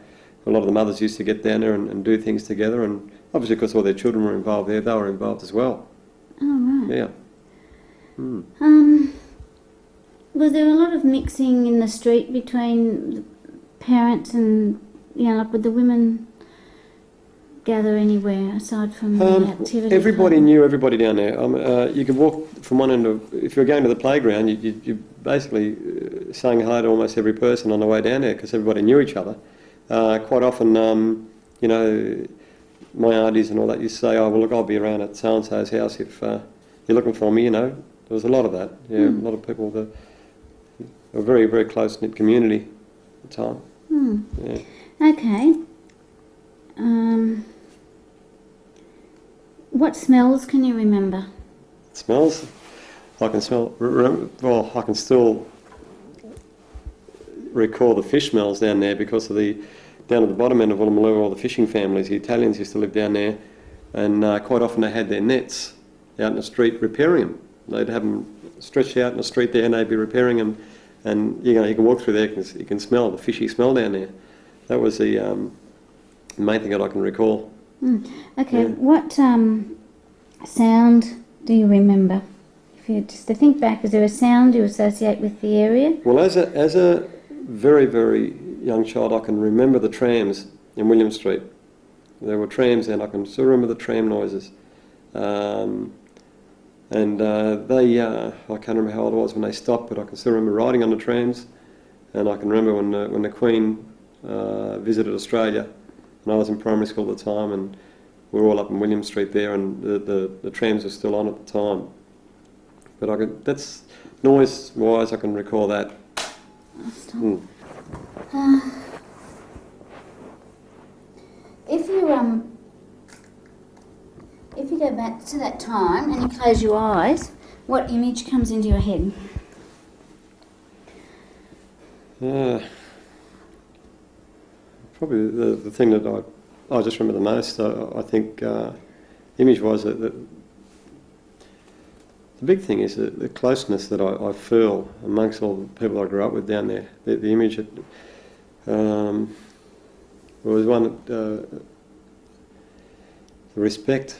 lot of the mothers used to get down there and do things together, and obviously because all their children were involved there, they were involved as well. Oh, right. Yeah. Mm. Was there a lot of mixing in the street between the parents and, like would the women gather anywhere aside from the activity? Everybody knew everybody down there. You could walk from one end of, if you were going to the playground, you basically saying hi to almost every person on the way down there because everybody knew each other. Quite often, my aunties and all that used to say, oh, well, look, I'll be around at so-and-so's house if you're looking for me, There was a lot of that, a lot of people, a very, very close-knit community at the time. Yeah. Okay. What smells can you remember? Smells? I can smell, well, I can still recall the fish smells down there because of down at the bottom end of Woolloomooloo, all the fishing families, the Italians used to live down there, and quite often they had their nets out in the street repairing them. They'd have them stretched out in the street there and they'd be repairing them, and you can walk through there, you can smell the fishy smell down there. That was the main thing that I can recall. Okay, Yeah. what sound do you remember? If you just to think back, is there a sound you associate with the area? Well, as a very, very young child, I can remember the trams in William Street. There were trams and I can still remember the tram noises. I can't remember how old I was when they stopped, but I can still remember riding on the trams, and I can remember when the Queen visited Australia, and I was in primary school at the time, and we were all up in William Street there, and the trams were still on at the time. But that's noise-wise, I can recall that. If you go back to that time and you close your eyes, what image comes into your head? Probably the thing that I just remember the most. I think image-wise, the big thing is the closeness that I feel amongst all the people I grew up with down there. The image was one that the respect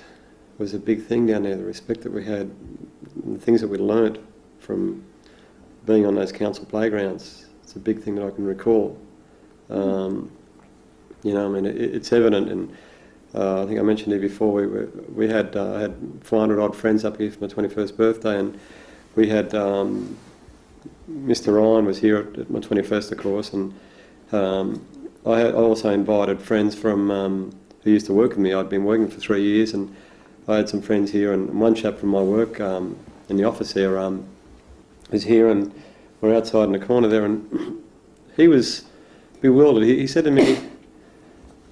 was a big thing down there. The respect that we had, the things that we learnt from being on those council playgrounds. It's a big thing that I can recall. It's evident, and I think I mentioned it before. We had 400 odd friends up here for my 21st birthday, and we had Mr. Ryan was here at my 21st, of course, and I also invited friends from who used to work with me. I'd been working for 3 years, and I had some friends here, and one chap from my work in the office there was here, and we're outside in the corner there, and he was bewildered. He said to me,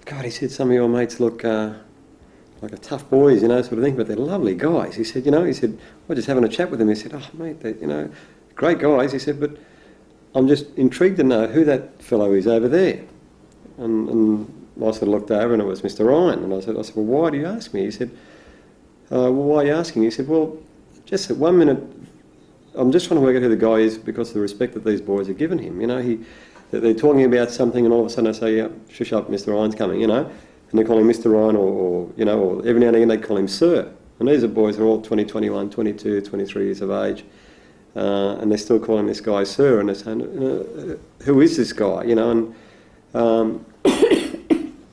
God, he said, some of your mates look like a tough boys, sort of thing, but they're lovely guys. He said, we're just having a chat with them. He said, oh, mate, they're, great guys. He said, but I'm just intrigued to know who that fellow is over there. And I sort of looked over, and it was Mr. Ryan. And I said, well, why do you ask me? He said, well, why are you asking? He said, well, just at 1 minute, I'm just trying to work out who the guy is because of the respect that these boys are giving him. They're talking about something, and all of a sudden I say, yeah, shush up, Mr. Ryan's coming, and they call him Mr. Ryan, or every now and again they call him Sir. And these are boys who are all 20, 21, 22, 23 years of age, and they're still calling this guy Sir, and they're saying, who is this guy,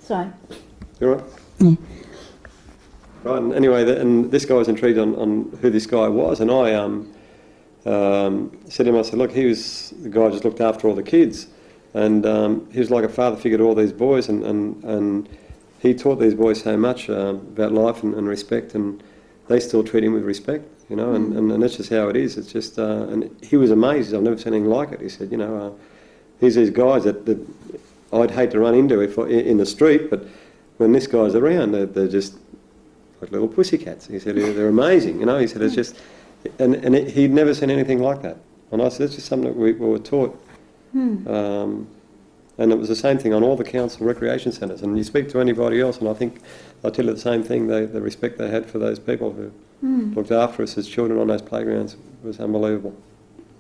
Sorry. You all right? Yeah. Right, and anyway, and this guy was intrigued on who this guy was, and I said to him, I said, look, he was the guy who just looked after all the kids, and he was like a father figure to all these boys, and he taught these boys so much about life and respect, and they still treat him with respect, and that's just how it is. It's just, and he was amazed. I've never seen anything like it. He said, here's these guys that I'd hate to run into in the street, but when this guy's around, they're just like little pussycats. He said, they're amazing, you know. He said, it's just, and he'd never seen anything like that. And I said, it's just something that we were taught. And it was the same thing on all the council recreation centres. And you speak to anybody else, and I think they'll tell you the same thing. The respect they had for those people who looked after us as children on those playgrounds was unbelievable.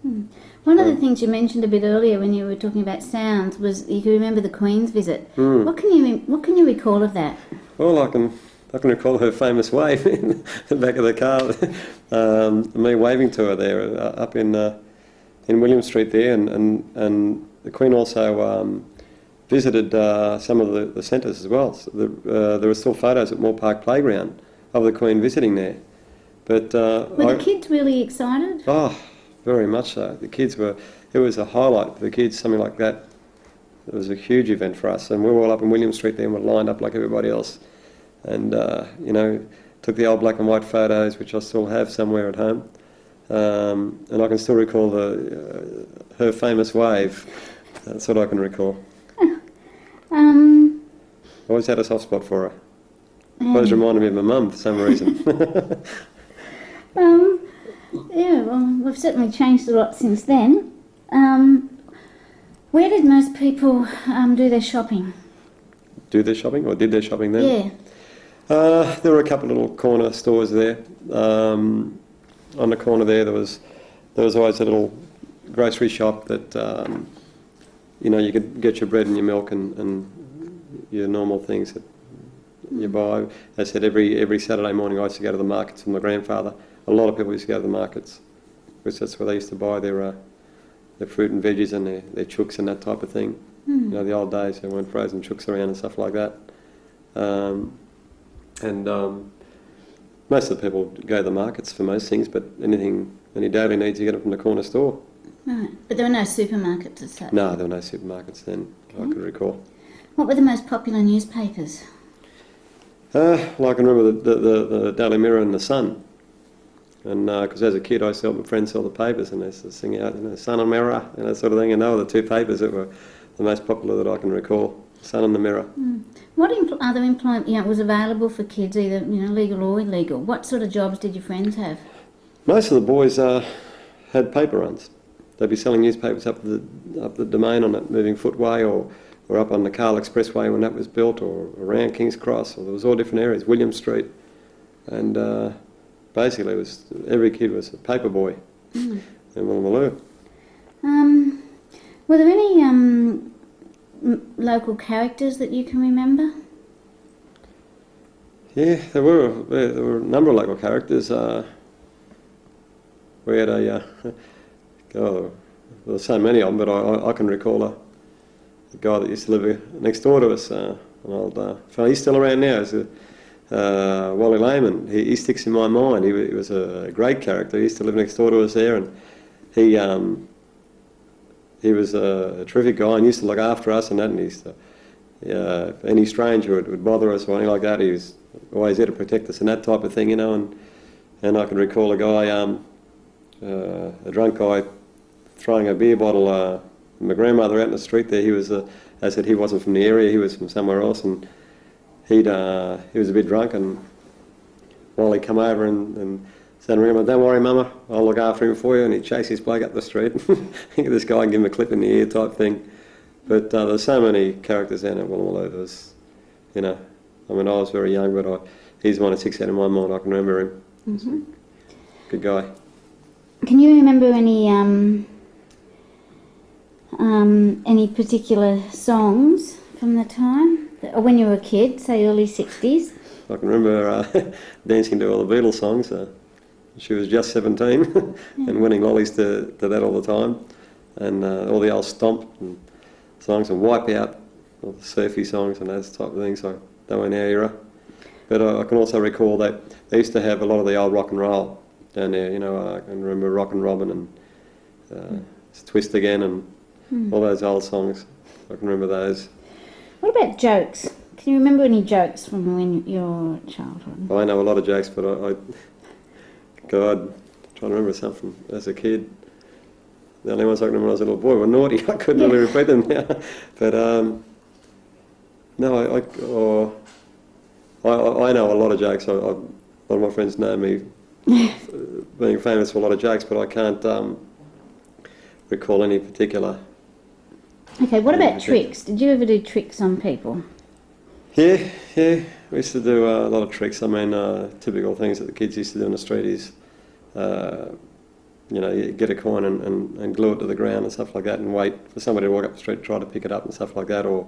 One of the things you mentioned a bit earlier when you were talking about sounds was you remember the Queen's visit. What can you recall of that? Well, I can recall her famous wave in the back of the car. Me waving to her there up in William Street there, and the Queen also visited some of the centres as well. So there were still photos at Moore Park Playground of the Queen visiting there. But were the kids really excited? Oh, very much so. The kids were. It was a highlight for the kids. Something like that. It was a huge event for us, and we were all up in William Street there, and we lined up like everybody else, and you know, took the old black and white photos, which I still have somewhere at home. And I can still recall her famous wave. That's what I can recall. I always had a soft spot for her. Always reminded me of my mum for some reason. Yeah, well, we've certainly changed a lot since then. Where did most people do their shopping? Do their shopping, or did their shopping then? Yeah. There were a couple of little corner stores there. On the corner there was always a little grocery shop that you know, you could get your bread and your milk and your normal things that you buy. As I said, every Saturday morning I used to go to the markets with my grandfather. A lot of people used to go to the markets because that's where they used to buy their fruit and veggies and their chooks and that type of thing. You know, the old days there weren't frozen chooks around and stuff like that. Most of the people go to the markets for most things, but any daily needs, you get them from the corner store. Right, but there were no supermarkets as such? No, there were no supermarkets then, I can recall. What were the most popular newspapers? Well, I can remember the Daily Mirror and the Sun. And because as a kid I used to help my friends sell the papers, and they used to sing out, you know, Sun and Mirror and that sort of thing, and they were the two papers that were the most popular that I can recall, Sun and the Mirror. What other employment was available for kids, either legal or illegal? What sort of jobs did your friends have? Most of the boys had paper runs. They'd be selling newspapers up the Domain on that moving footway, or up on the Carl Expressway when that was built, or around King's Cross, or there was all different areas, William Street, and basically every kid was a paper boy in Woolloomooloo. Were there any local characters that you can remember? Yeah, there were a number of local characters. We had there were so many of them, but I can recall a guy that used to live next door to us, an old fellow. He's still around now. He's Wally Lehman. He sticks in my mind. He was a great character. He used to live next door to us there, and he was a terrific guy and used to look after us and that. And he used to, if any stranger would bother us or anything like that, he was always there to protect us and that type of thing, you know. And I can recall a guy, a drunk guy, throwing a beer bottle. My grandmother out in the street there. He was, I said, he wasn't from the area. He was from somewhere else, and he was a bit drunk. And Wally come over and said to Grandma, "Don't worry, Mama, I'll look after him for you." And he'd chase his bloke up the street. Think of this guy and give him a clip in the ear type thing. But there's so many characters down at Woolloomooloo. There's, I mean, I was very young, but he's the one that sticks out in my mind. I can remember him. Good guy. Can you remember any particular songs from the time, or when you were a kid, say early 60s? I can remember dancing to all the Beatles songs. She was just 17 and winning lollies to that all the time, and all the old Stomp and songs and Wipeout, all the surfy songs and those type of things. So they were in our era. But I can also recall that they used to have a lot of the old rock and roll down there. I can remember Rock and Robin and Twist Again and all those old songs. I can remember those. What about jokes? Can you remember any jokes from your childhood? I know a lot of jokes, but God, I'm trying to remember some from as a kid. The only ones I can remember when I was a little boy were naughty. I couldn't really repeat them now. But no, I know a lot of jokes. A lot of my friends know me being famous for a lot of jokes, but I can't recall any particular. Okay, what about tricks? Did you ever do tricks on people? Yeah, we used to do a lot of tricks. I mean, typical things that the kids used to do in the street is, you get a coin and glue it to the ground and stuff like that, and wait for somebody to walk up the street and try to pick it up and stuff like that, or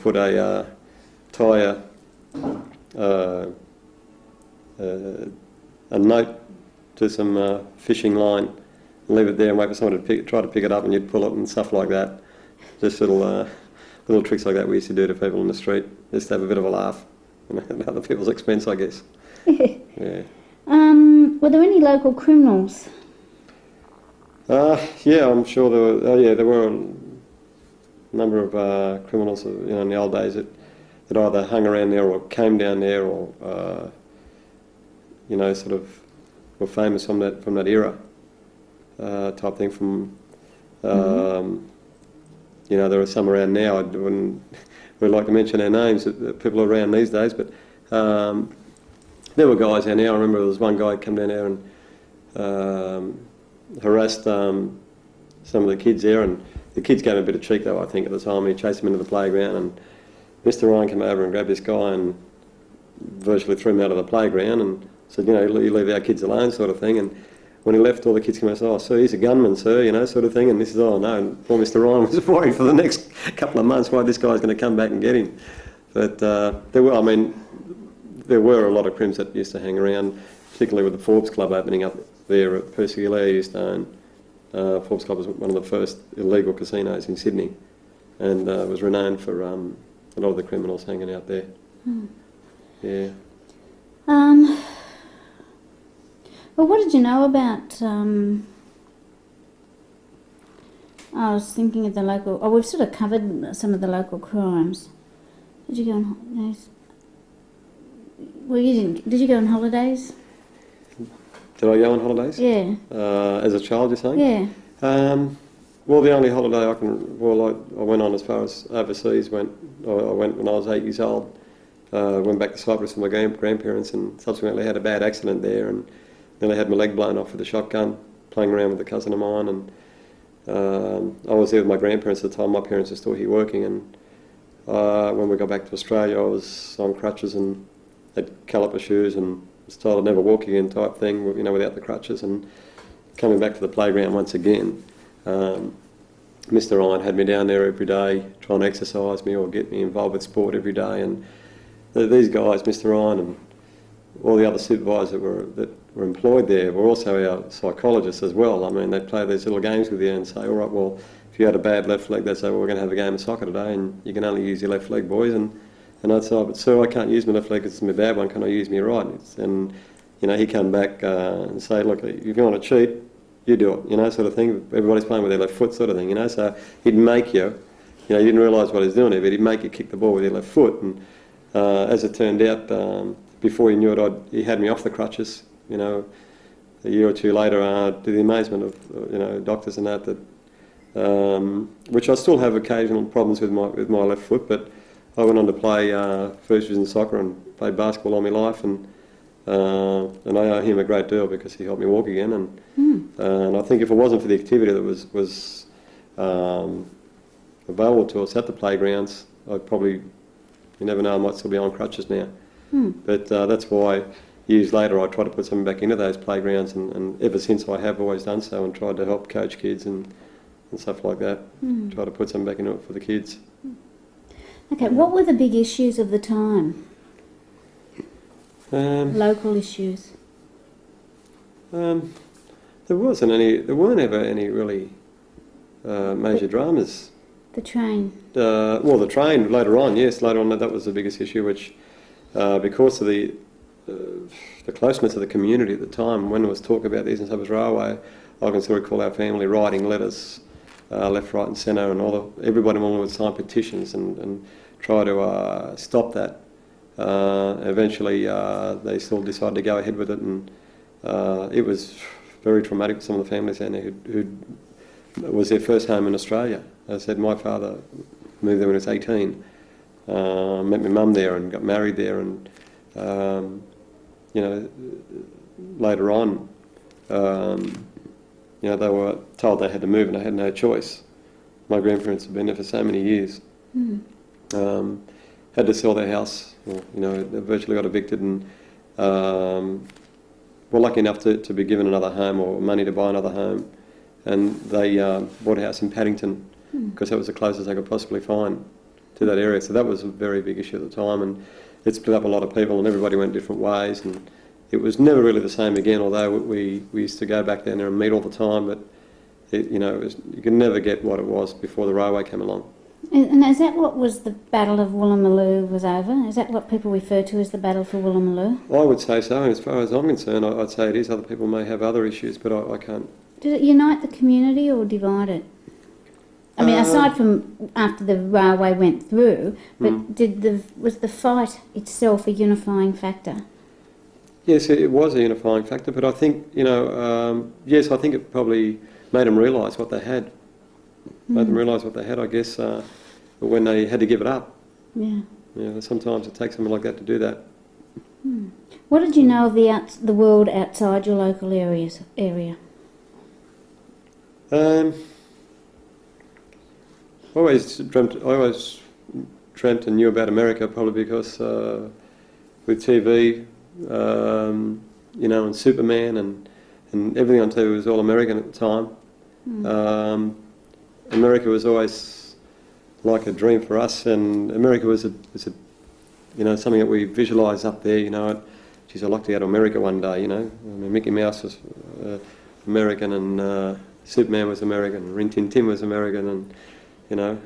put a tie a note to some fishing line, and leave it there and wait for someone to try to pick it up, and you'd pull it and stuff like that. Just little tricks like that we used to do to people in the street, just to have a bit of a laugh, at other people's expense, I guess. Yeah. Were there any local criminals? Yeah, I'm sure there were. There were a number of criminals, in the old days that either hung around there or came down there, or sort of were famous from that era type thing. From there are some around now. I wouldn't like to mention their names, people around these days, but there were guys down there. I remember there was one guy who came down there and harassed some of the kids there, and the kids gave him a bit of cheek though, I think, at the time. He chased him into the playground, and Mr. Ryan came over and grabbed this guy and virtually threw him out of the playground and said, you leave our kids alone, sort of thing. And when he left, all the kids came out and said, oh, sir, he's a gunman, sir, sort of thing. And this is, oh no, and poor Mr. Ryan was worried for the next couple of months why this guy's going to come back and get him. But there were a lot of crims that used to hang around, particularly with the Forbes Club opening up there at Percy Eastern. Forbes Club was one of the first illegal casinos in Sydney, and was renowned for a lot of the criminals hanging out there. Yeah. Well, what did you know about... I was thinking of the local... Oh, we've sort of covered some of the local crimes. Did you go on holidays? Well, you didn't. Did you go on holidays? Did I go on holidays? Yeah. As a child, you're saying? Yeah. Well, the only holiday I went on as far as overseas I went when I was 8 years old. Went back to Cyprus with my grandparents, and subsequently had a bad accident there, and then I had my leg blown off with a shotgun, playing around with a cousin of mine, and I was there with my grandparents at the time. My parents were still here working, and when we got back to Australia, I was on crutches and had caliper shoes and was told I'd never walk again type thing, without the crutches. And coming back to the playground once again, Mr. Ryan had me down there every day, trying to exercise me or get me involved with sport every day. And these guys, Mr. Ryan and all the other supervisors that were employed there, were also our psychologists as well. I mean, they'd play these little games with you and say, all right, well, if you had a bad left leg, they'd say, well, we're going to have a game of soccer today, and you can only use your left leg, boys. And I'd say, oh, but sir, I can't use my left leg because it's my bad one, can I use my right? And he'd come back and say, look, if you want to cheat, you do it, sort of thing. Everybody's playing with their left foot, sort of thing, so he'd make you, you didn't realise what he was doing there, but he'd make you kick the ball with your left foot. And as it turned out, before he knew it, he had me off the crutches, a year or two later, to the amazement of, doctors and that, which I still have occasional problems with my left foot, but I went on to play first division soccer and played basketball all my life, and I owe him a great deal because he helped me walk again. And I think if it wasn't for the activity that was available to us at the playgrounds, I'd probably, you never know, I might still be on crutches now. But that's why years later I tried to put something back into those playgrounds, and ever since I have always done so and tried to help coach kids and stuff like that, try to put something back into it for the kids. Okay, what were the big issues of the time? Local issues. There weren't ever any really major dramas. The train. Well, the train later on, yes, later on that was the biggest issue, which because of the closeness of the community at the time, when there was talk about the Eastern Suburbs Railway, I can still recall our family writing letters left, right and centre, and everybody would sign petitions and try to stop that. Eventually they still decided to go ahead with it, and it was very traumatic for some of the families down there who was their first home in Australia. As I said, my father moved there when he was 18, Met my mum there and got married there, and you know, later on, you know, they were told they had to move and they had no choice. My grandparents had been there for so many years. Had to sell their house, or, you know, they virtually got evicted, and were lucky enough to be given another home or money to buy another home. And they bought a house in Paddington because that was the closest they could possibly find to that area. So that was a very big issue at the time, and it split up a lot of people, and everybody went different ways, and it was never really the same again, although we used to go back down there and meet all the time, but it, you know, you could never get what it was before the railway came along. And is that what was the Battle of Woolloomooloo was over? Is that what people refer to as the Battle for Woolloomooloo? I would say so, and as far as I'm concerned, I'd say it is. Other people may have other issues, but I can't. Did it unite the community or divide it? I mean, aside from after the railway went through, but was the fight itself a unifying factor? Yes, it was a unifying factor, but I think, you know, yes, I think it probably made them realise what they had. Made them realise what they had, I guess, when they had to give it up. Yeah. Yeah, sometimes it takes something like that to do that. What did you know of the world outside your local area? I always dreamt and knew about America, probably because with TV, you know, and Superman and everything on TV was all American at the time. America was always like a dream for us, and America was a you know, something that we visualise up there. You know, geez, I'd like to go to America one day. You know, I mean, Mickey Mouse was American, and Superman was American, Rin Tin Tin was American, and you know,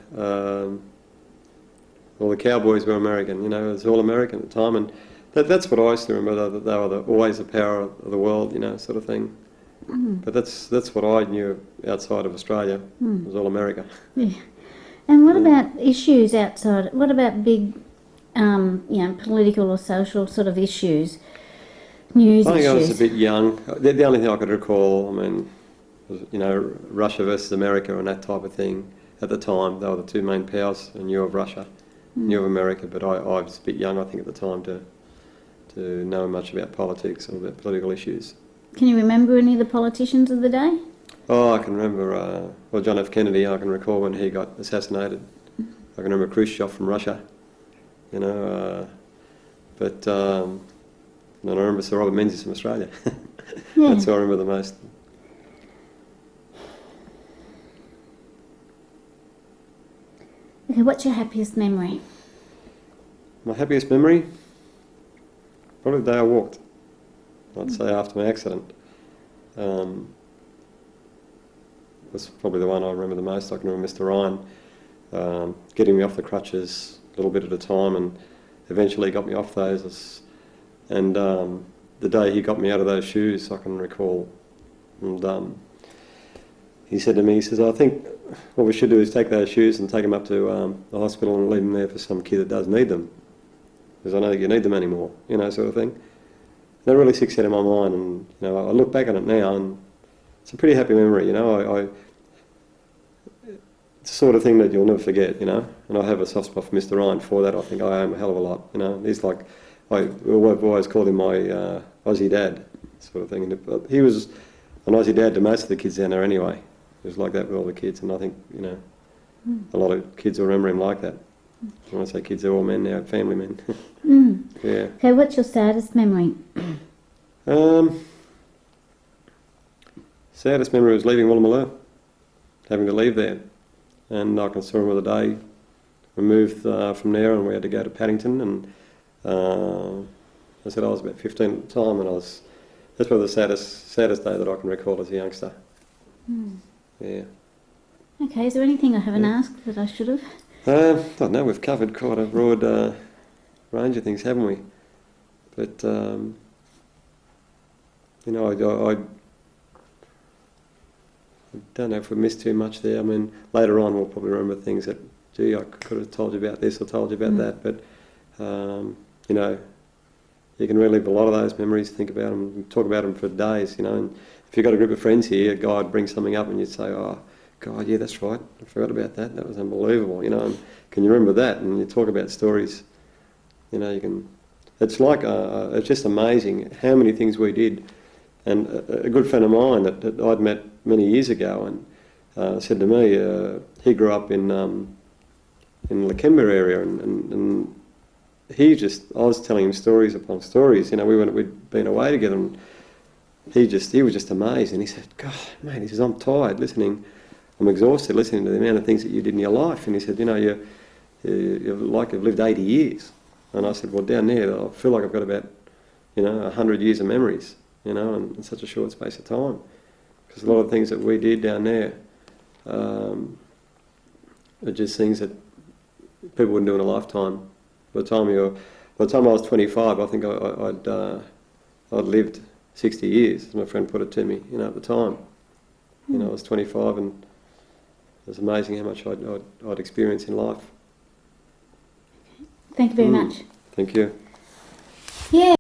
all the cowboys were American. You know, it was all American at the time, and that's what I used to remember. That they were always the power of the world. You know, sort of thing. But that's what I knew outside of Australia. It was all America. Yeah. And what about issues outside? What about big, you know, political or social sort of issues, news issues? I think I was a bit young. The only thing I could recall, I mean, was, you know, Russia versus America and that type of thing. At the time, they were the two main powers. I knew of Russia, knew of America, but I was a bit young, I think, at the time to know much about politics or about political issues. Can you remember any of the politicians of the day? Oh, I can remember, well, John F. Kennedy. I can recall when he got assassinated. I can remember Khrushchev from Russia, you know, but and I remember Sir Robert Menzies from Australia. Yeah. That's who I remember the most. Okay, what's your happiest memory? My happiest memory? Probably the day I walked. I'd say after my accident. That's probably the one I remember the most. I can remember Mr. Ryan getting me off the crutches a little bit at a time, and eventually got me off those. And the day he got me out of those shoes, I can recall. And he said to me, he says, I think what we should do is take those shoes and take them up to the hospital and leave them there for some kid that does need them. Because I don't think you need them anymore, you know, sort of thing. That really sticks out in my mind, and you know, I look back on it now, and it's a pretty happy memory. You know, it's the sort of thing that you'll never forget. You know, and I have a soft spot for Mr. Ryan for that. I think I owe him a hell of a lot. You know, he's like, I've always called him my Aussie dad, sort of thing. And he was an Aussie dad to most of the kids down there anyway. He was like that with all the kids, and I think, you know, a lot of kids will remember him like that. When I say kids, they're all men now, family men. Yeah. Okay, what's your saddest memory? Saddest memory was leaving Woolloomooloo, having to leave there. And I can still remember the day we moved from there, and we had to go to Paddington, and I said I was about 15 at the time, and that's probably the saddest day that I can recall as a youngster. Yeah. Okay, is there anything I haven't asked that I should have? I don't know, we've covered quite a broad range of things, haven't we? But, you know, I don't know if we missed too much there. I mean, later on we'll probably remember things that, gee, I could have told you about this or told you about that, but, you know, you can relive a lot of those memories, think about them, talk about them for days, you know. And if you've got a group of friends here, a guy would bring something up and you'd say, oh, God, yeah, that's right. I forgot about that. That was unbelievable, you know. And can you remember that? And you talk about stories, you know, you can... It's like, it's just amazing how many things we did. And a good friend of mine that I'd met many years ago and said to me, he grew up in Lakemba area and he just, I was telling him stories upon stories, you know, we'd been away together and he was just amazed and he said, God, mate, he says, I'm tired listening, I'm exhausted listening to the amount of things that you did in your life. And he said, you know, you're like you've lived 80 years. And I said, well, down there, I feel like I've got about, you know, 100 years of memories, you know, in such a short space of time. Because a lot of things that we did down there are just things that people wouldn't do in a lifetime. By the time I was 25, I think I'd lived 60 years, as my friend put it to me, you know, at the time. You know, I was 25 and it was amazing how much I'd experienced in life. Thank you very much. Thank you. Yeah.